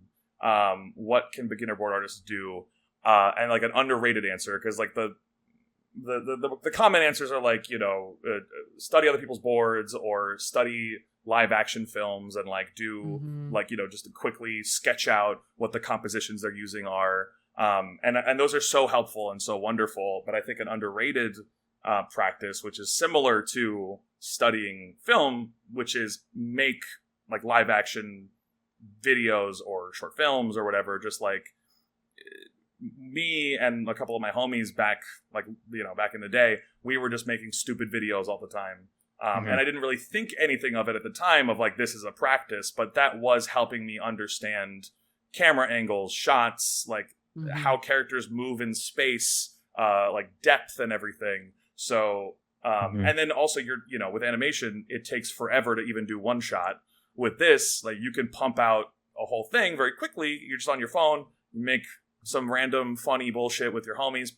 what can beginner board artists do? And like an underrated answer, because like the common answers are like, you know, study other people's boards or study live action films and like do like, you know, just to quickly sketch out what the compositions they're using are. And those are so helpful and so wonderful. But I think an underrated practice, which is similar to studying film, which is make like live action videos or short films or whatever, just like me and a couple of my homies back in the day, we were just making stupid videos all the time. And I didn't really think anything of it at the time of like, this is a practice, but that was helping me understand camera angles, shots, like how characters move in space, like depth and everything. So, and then also with animation, it takes forever to even do one shot. With this, like you can pump out a whole thing very quickly. You're just on your phone, you make some random funny bullshit with your homies,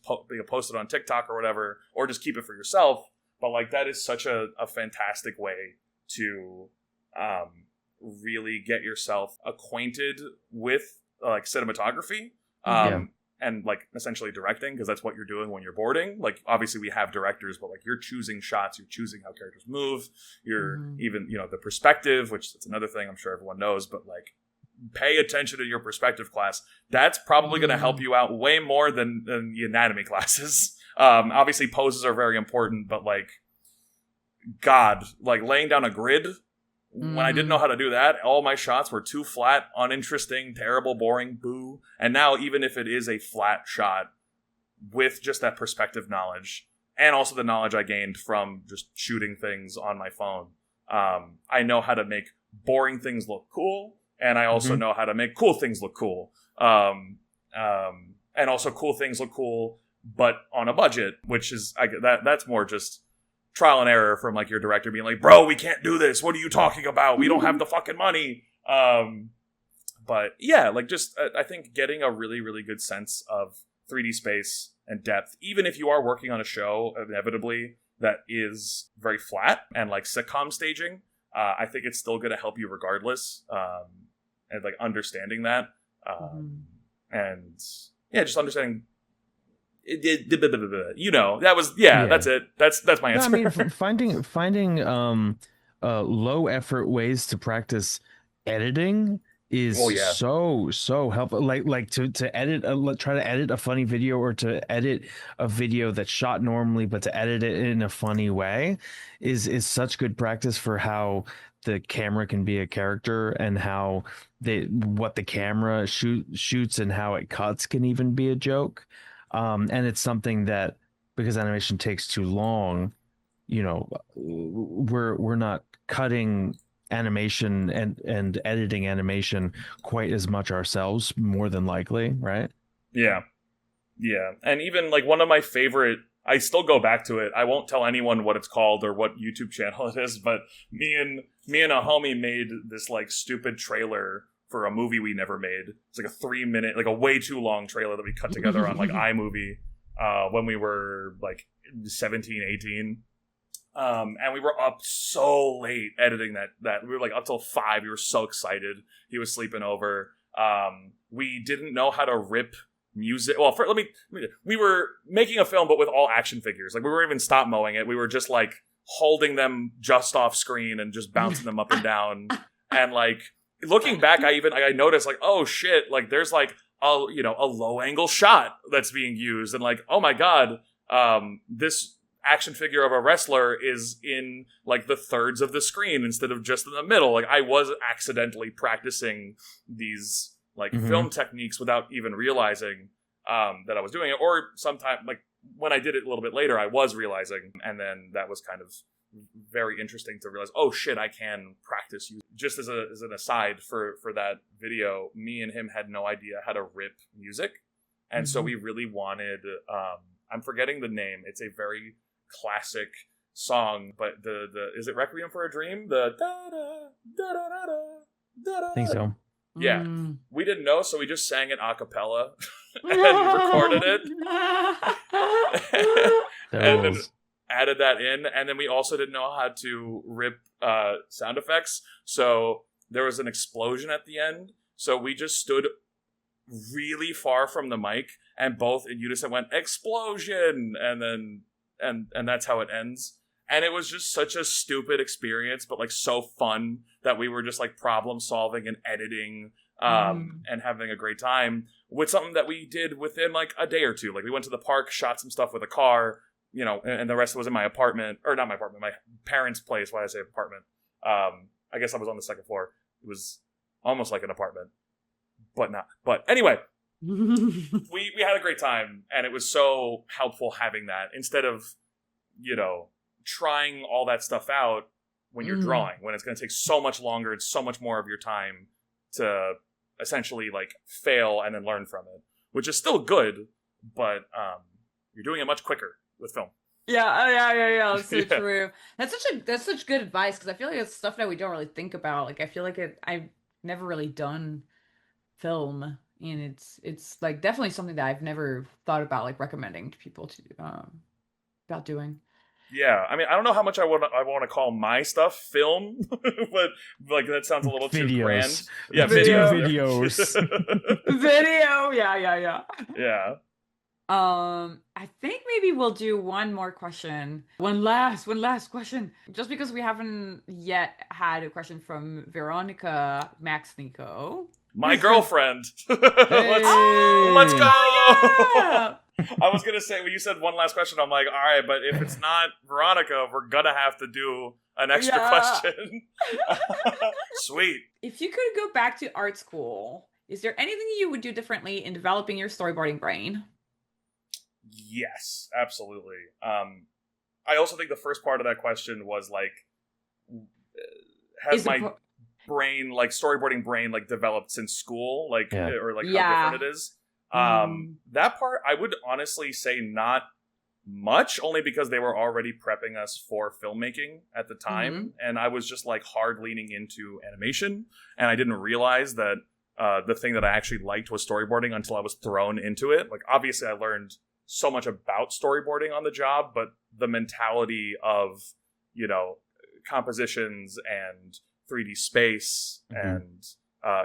post it on TikTok or whatever, or just keep it for yourself. But like that is such a fantastic way to really get yourself acquainted with like cinematography and like essentially directing, because that's what you're doing when you're boarding. Like obviously we have directors, but like you're choosing shots, you're choosing how characters move, you're even the perspective, which is another thing I'm sure everyone knows, but like pay attention to your perspective class. That's probably going to help you out way more than the anatomy classes. Obviously poses are very important, but like, God, like laying down a grid, when I didn't know how to do that, all my shots were too flat, uninteresting, terrible, boring, boo. And now even if it is a flat shot, with just that perspective knowledge, and also the knowledge I gained from just shooting things on my phone, I know how to make boring things look cool. And I also know how to make cool things look cool. And also cool things look cool, but on a budget, which is, that's more just trial and error from like your director being like, bro, we can't do this. What are you talking about? We don't have the fucking money. But yeah, like just, I think getting a really, really good sense of 3D space and depth, even if you are working on a show, inevitably, that is very flat and like sitcom staging, I think it's still going to help you regardless. And like understanding that. and yeah, just understanding. That was That's it. That's my answer. No, I mean, finding low effort ways to practice editing is so helpful. Like to edit try to edit a funny video, or to edit a video that's shot normally but to edit it in a funny way is such good practice for how the camera can be a character, and how what the camera shoots and how it cuts can even be a joke. And it's something that, because animation takes too long, we're not cutting animation and editing animation quite as much ourselves, more than likely, right? Yeah. And even like one of my favorite, I still go back to it. I won't tell anyone what it's called or what YouTube channel it is, but me and a homie made this like stupid trailer for a movie we never made. It's like a 3-minute, like a way too long trailer that we cut together on like iMovie when we were like 17, 18. And we were up so late editing that. We were like up till 5. We were so excited. He was sleeping over. We didn't know how to rip music. Well, we were making a film, but with all action figures. Like we weren't even stop mowing it. We were just like holding them just off screen and just bouncing them up and down. And like, looking back, I noticed like, oh shit, like there's like a low angle shot that's being used, and like, oh my god, this action figure of a wrestler is in like the thirds of the screen instead of just in the middle. Like I was accidentally practicing these like film techniques without even realizing that I was doing it, or sometime like when I did it a little bit later, I was realizing, and then that was kind of very interesting to realize, oh shit, I can practice. Just as an aside for that video, me and him had no idea how to rip music, and so we really wanted I'm forgetting the name. It's a very classic song, but the is it Requiem for a Dream? The da da da da da da da. I think so. Yeah, we didn't know, so we just sang it a cappella and recorded it. And then added that in, and then we also didn't know how to rip sound effects, so there was an explosion at the end, so we just stood really far from the mic and both in unison went explosion, and then and that's how it ends. And it was just such a stupid experience, but like so fun, that we were just like problem solving and editing and having a great time with something that we did within like a day or two. Like we went to the park, shot some stuff with a car, and the rest was in my apartment, or not my apartment, my parents' place. Why did I say apartment? I guess I was on the second floor. It was almost like an apartment, but not. But anyway, we had a great time, and it was so helpful having that instead of, trying all that stuff out when you're drawing, when it's going to take so much longer and so much more of your time to essentially like fail and then learn from it, which is still good, but you're doing it much quicker with film. Yeah. That's so true. That's such good advice, because I feel like it's stuff that we don't really think about. Like I feel like I've never really done film, and it's like definitely something that I've never thought about like recommending to people to about doing. Yeah, I mean, I don't know how much I want to call my stuff film, but like that sounds a little too grand. Yeah, videos. Video, yeah. Yeah. I think maybe we'll do one more question. One last question. Just because we haven't yet had a question from Veronica Maxnico. My girlfriend. Hey. Let's go. Yeah. I was gonna say, when you said one last question, I'm like, all right, but if it's not Veronica, we're gonna have to do an extra question. Sweet. If you could go back to art school, is there anything you would do differently in developing your storyboarding brain? Yes, absolutely. I also think the first part of that question was like, has my brain, like storyboarding brain, like developed since school, like or like how different it is? That part I would honestly say not much, only because they were already prepping us for filmmaking at the time, and I was just like hard leaning into animation, and I didn't realize that the thing that I actually liked was storyboarding until I was thrown into it. Like obviously I learned so much about storyboarding on the job, but the mentality of, compositions and 3D space and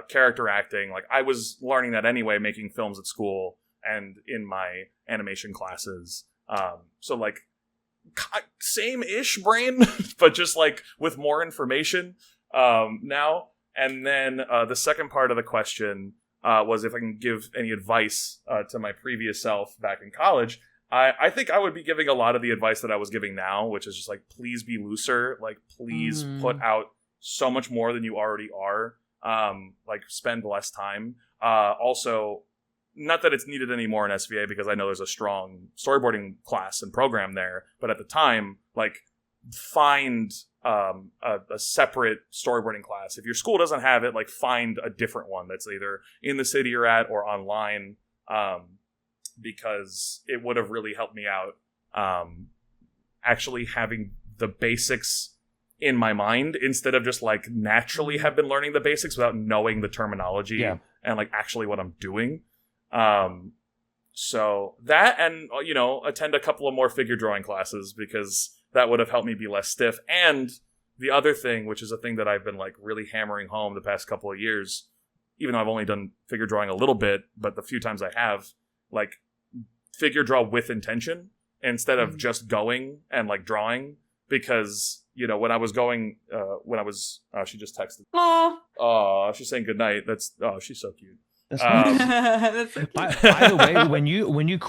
character acting. Like I was learning that anyway, making films at school and in my animation classes. So like same-ish brain, but just like with more information now. And then the second part of the question was if I can give any advice to my previous self back in college. I think I would be giving a lot of the advice that I was giving now, which is just like, please be looser. Like, please put out so much more than you already are. Like, spend less time. Also, not that it's needed anymore in SVA, because I know there's a strong storyboarding class and program there. But at the time, like, find a separate storyboarding class. If your school doesn't have it, like, find a different one that's either in the city you're at or online. Because it would have really helped me out actually having the basics in my mind instead of just like naturally have been learning the basics without knowing the terminology and like actually what I'm doing. So that, and you know, attend a couple of more figure drawing classes, because that would have helped me be less stiff. And the other thing, which is a thing that I've been like really hammering home the past couple of years, even though I've only done figure drawing a little bit, but the few times I have, like, figure draw with intention instead of just going and like drawing. Because, you know, when I was going, she just texted. Oh, she's saying goodnight. She's so cute. That's so cute. By the way, when you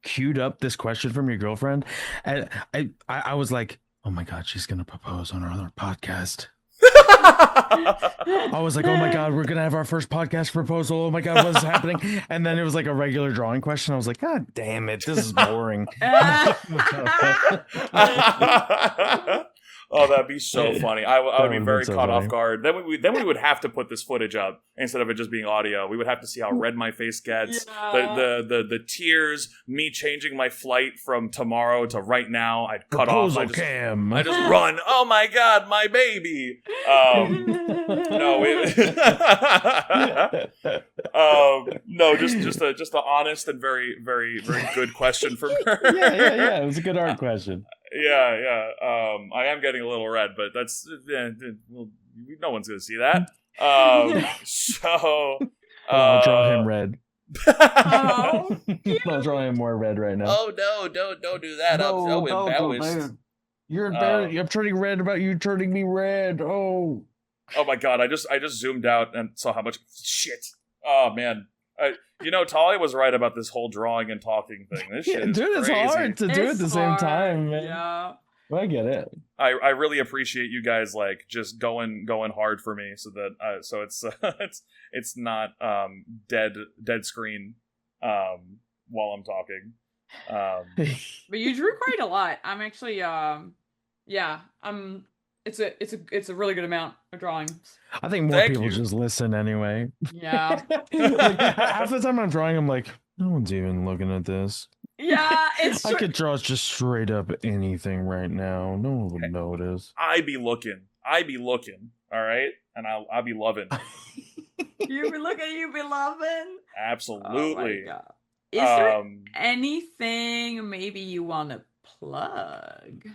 queued up this question from your girlfriend, I was like, oh my God, she's gonna propose on our other podcast. I was like, oh my God, we're gonna have our first podcast proposal. Oh my God, what's happening? And then it was like a regular drawing question. I was like, God damn it, this is boring. Oh, that'd be so funny. I would be very caught off guard. Then we would have to put this footage up instead of it just being audio. We would have to see how red my face gets. Yeah. The tears, me changing my flight from tomorrow to right now. I'd cut off. I just run. Oh my God, my baby. No, just an honest and very, very, very good question from her. Yeah. It was a good art question. Yeah. I am getting a little red, but that's no one's gonna see that. So I'll draw him red. Oh, I'll draw him more red right now. Oh no! Don't do that. I'm so embarrassed. You're embarrassed. I'm turning red about you turning me red. Oh my God! I just zoomed out and saw how much shit. Oh man. Talia was right about this whole drawing and talking thing. This shit is dude, crazy. It's hard to do at the same time, man. Yeah. I get it. I really appreciate you guys like just going hard for me, so that so it's not dead screen while I'm talking. But you drew quite a lot. I'm actually it's a really good amount of drawings. I think more people just listen anyway. Yeah. Like, half the time I'm drawing, I'm like, no one's even looking at this. Yeah, it's I could draw just straight up anything right now. No one would notice. I be looking. All right, and I'll be loving. You be looking. You be loving. Absolutely. Oh my God. Is there anything maybe you want to plug?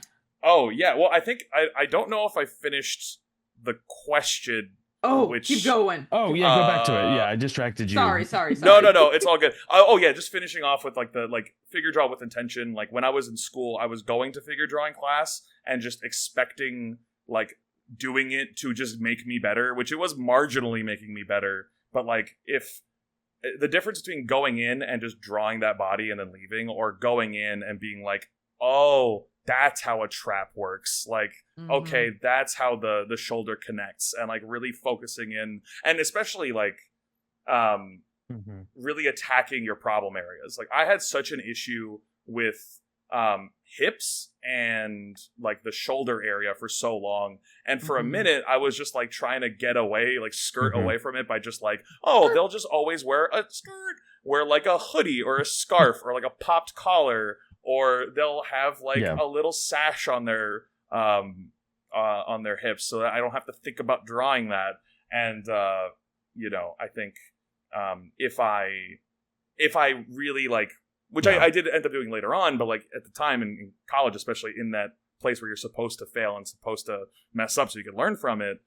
Oh yeah. Well, I think I don't know if I finished the question. Oh, keep going. Oh yeah, go back to it. Yeah, I distracted you. Sorry. No, it's all good. Oh yeah, just finishing off with like the figure draw with intention. Like when I was in school, I was going to figure drawing class and just expecting like doing it to just make me better, which it was marginally making me better. But like if the difference between going in and just drawing that body and then leaving, or going in and being like, oh, that's how a trap works. Like, okay, that's how the shoulder connects, and like really focusing in, and especially like really attacking your problem areas. Like I had such an issue with hips and like the shoulder area for so long, and for a minute I was just like trying to get away, like skirt away from it by just like, oh, they'll just always wear a skirt, wear like a hoodie or a scarf or like a popped collar, or they'll have like a little sash on their hips, so that I don't have to think about drawing that. And I think if I really like, which I did end up doing later on, but like at the time in college, especially in that place where you're supposed to fail and supposed to mess up so you can learn from it,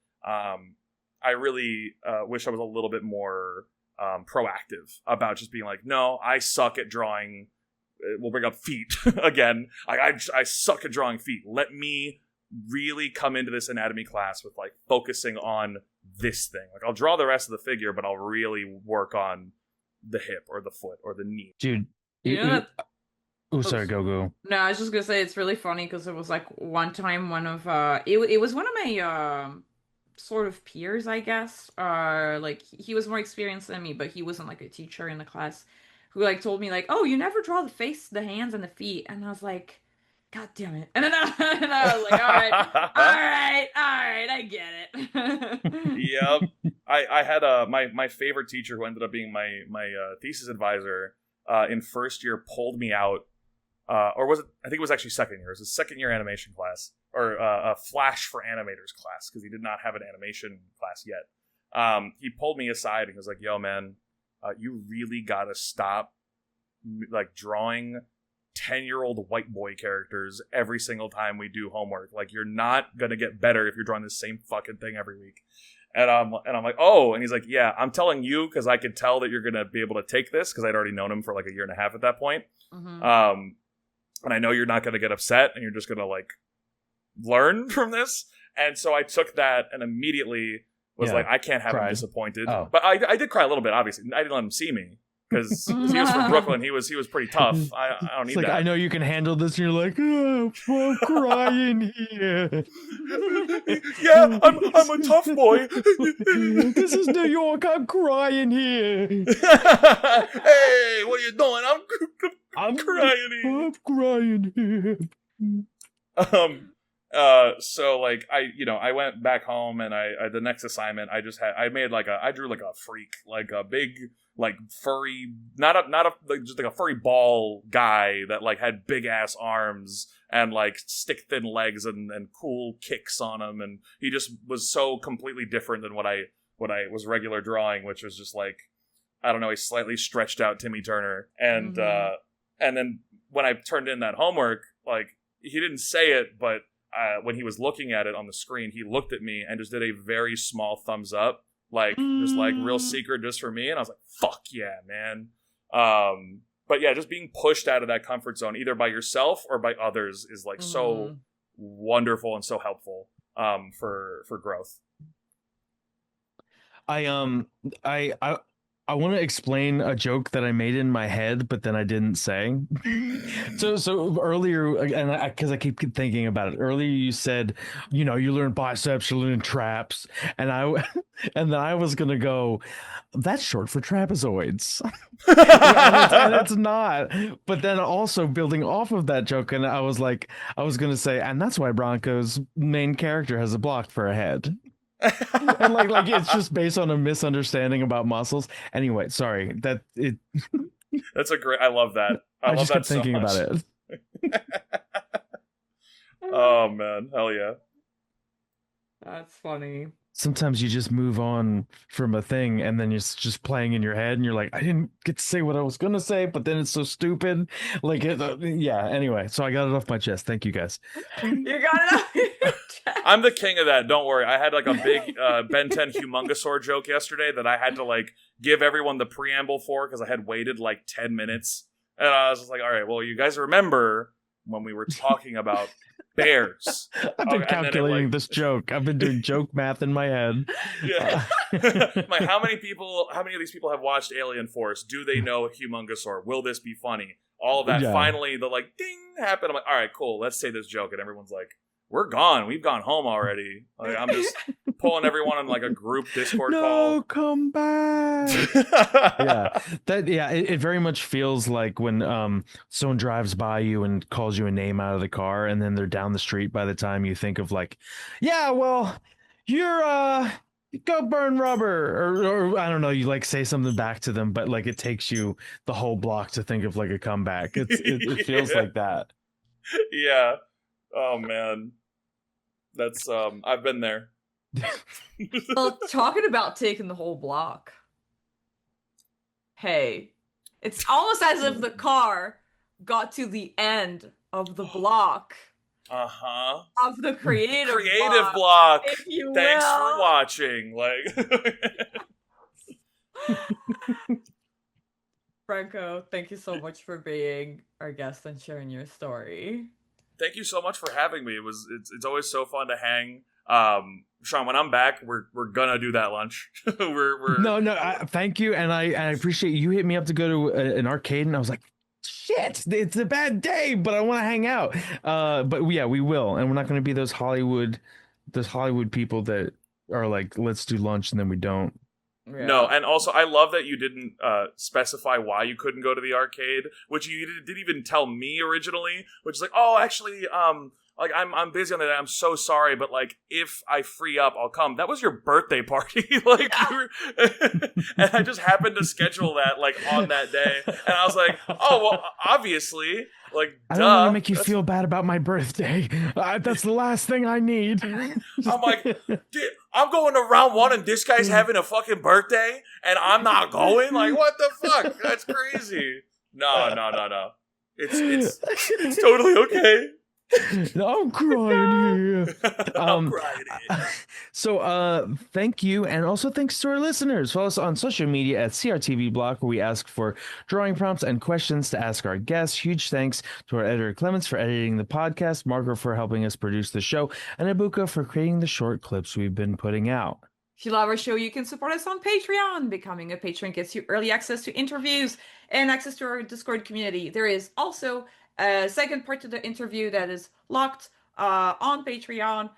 I really wish I was a little bit more proactive about just being like, no, I suck at drawing. We'll bring up feet again. I suck at drawing feet. Let me really come into this anatomy class with like focusing on this thing. Like I'll draw the rest of the figure, but I'll really work on the hip or the foot or the knee. Dude. Oh, sorry, go. No, I was just gonna say it's really funny because it was like one time one of it was one of my sort of peers, I guess. Like he was more experienced than me, but he wasn't like a teacher in the class, who like told me like, "Oh, you never draw the face, the hands, and the feet," and I was like, "God damn it!" And then I was like, "All right, I get it." Yep, I had my favorite teacher who ended up being my thesis advisor in first year pulled me out. Or was it? I think it was actually second year. It was a second year animation class, or a Flash for animators class, because he did not have an animation class yet. He pulled me aside and he was like, "Yo, man, you really gotta stop, like drawing 10-year-old white boy characters every single time we do homework. Like, you're not gonna get better if you're drawing the same fucking thing every week." And I'm like, "Oh," and he's like, "Yeah, I'm telling you because I could tell that you're gonna be able to take this," because I'd already known him for like a year and a half at that point. Mm-hmm. And I know you're not going to get upset and you're just going to like learn from this. And so I took that and immediately was like, I can't have him disappointed. Oh. But I did cry a little bit, obviously. I didn't let him see me because he was from Brooklyn. He was pretty tough. I don't need that. I know you can handle this. And you're like, "Oh, I'm crying here." Yeah, I'm a tough boy. This is New York. I'm crying here. Hey, what are you doing? I'm crying here. I'm crying here. So like I went back home and I the next assignment I drew like a freak, like a big like furry, not just like a furry ball guy that like had big ass arms and like stick thin legs and cool kicks on him, and he just was so completely different than what I was regular drawing, which was just like, I don't know, a slightly stretched out Timmy Turner. And and then when I turned in that homework, like he didn't say it, but when he was looking at it on the screen, he looked at me and just did a very small thumbs up, like just like real secret just for me. And I was like, "Fuck yeah, man." But yeah, just being pushed out of that comfort zone, either by yourself or by others, is like so wonderful and so helpful for growth. I want to explain a joke that I made in my head, but then I didn't say. So earlier, and because I keep thinking about it. Earlier, you said, you learn biceps, you learn traps, and then I was gonna go, that's short for trapezoids, and it's not. But then also building off of that joke, and I was gonna say, and that's why Branko's main character has a block for a head. And like it's just based on a misunderstanding about muscles. Anyway, sorry. That's a great. I love that. I just kept thinking about it. Oh man, hell yeah. That's funny. Sometimes you just move on from a thing and then it's just playing in your head and you're like, I didn't get to say what I was going to say, but then it's so stupid. Like, yeah, anyway, so I got it off my chest. Thank you guys. You got it off your chest. I'm the king of that. Don't worry. I had like a big Ben 10 Humongosaur joke yesterday that I had to like give everyone the preamble for because I had waited like 10 minutes. And I was just like, all right, well, you guys remember when we were talking about bears. I've been calculating this joke. I've been doing joke math in my head. Yeah. Like, how many of these people have watched Alien Force? Do they know Humongosaur? Will this be funny? All of that. Yeah. Finally, the like ding happened. I'm like, all right, cool. Let's say this joke. And everyone's like, we're gone. We've gone home already. Like, I'm just pulling everyone on like a group Discord call. No, come back. It very much feels like when someone drives by you and calls you a name out of the car, and then they're down the street by the time you think of like, yeah, well, you're go burn rubber, or I don't know, you like say something back to them, but like it takes you the whole block to think of like a comeback. It feels like that. Yeah. Oh man. That's I've been there. Well, talking about taking the whole block. Hey, it's almost as if the car got to the end of the block of the creative block. if you Thanks will. for watching. Branko, thank you so much for being our guest and sharing your story. Thank you so much for having me. It's always so fun to hang. Sean, when I'm back, we're gonna do that lunch. Thank you, and I appreciate you hit me up to go to an arcade, and I was like, shit, it's a bad day, but I want to hang out. But yeah, we will, and we're not going to be those Hollywood people that are like, let's do lunch, and then we don't. Yeah. No, and also I love that you didn't specify why you couldn't go to the arcade, which you didn't even tell me originally. Which is like, oh, actually, like I'm busy on that day. I'm so sorry, but like if I free up, I'll come. That was your birthday party, like, and I just happened to schedule that like on that day, and I was like, oh well, obviously, like, I don't want to make you feel bad about my birthday. That's the last thing I need. I'm like, dude, I'm going to round 1, and this guy's having a fucking birthday, and I'm not going. Like, what the fuck? That's crazy. No. It's totally okay. I'm crying here. I'm crying here. So thank you, and also thanks to our listeners. Follow us on social media at CRTV Block, where we ask for drawing prompts and questions to ask our guests. Huge thanks to our editor Clemens for editing the podcast, Marco for helping us produce the show, and Ibuka for creating the short clips we've been putting out. If you love our show, you can support us on Patreon. Becoming a patron gets you early access to interviews and access to our Discord community. There is also a second part to the interview that is locked on Patreon.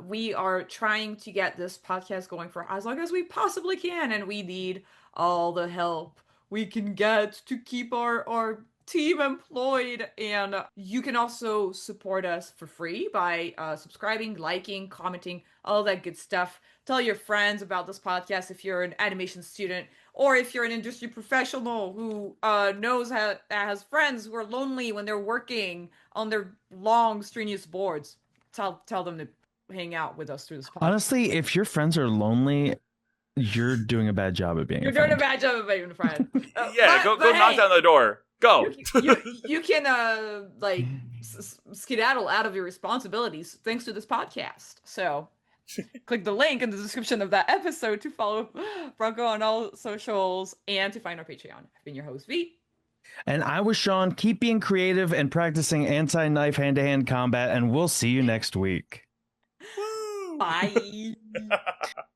We are trying to get this podcast going for as long as we possibly can, and we need all the help we can get to keep our team employed. And you can also support us for free by subscribing, liking, commenting, all that good stuff. Tell your friends about this podcast if you're an animation student, or if you're an industry professional who has friends who are lonely when they're working on their long, strenuous boards. Tell them to hang out with us through this podcast. Honestly, if your friends are lonely, you're doing a bad job at being a friend. You're doing a bad job of being a friend. Go knock down the door. Go. You can skedaddle out of your responsibilities thanks to this podcast. So click the link in the description of that episode to follow Branko on all socials and to find our Patreon. I've been your host, VEE. And I was Sean. Keep being creative and practicing anti-knife hand-to-hand combat, and we'll see you next week. Bye.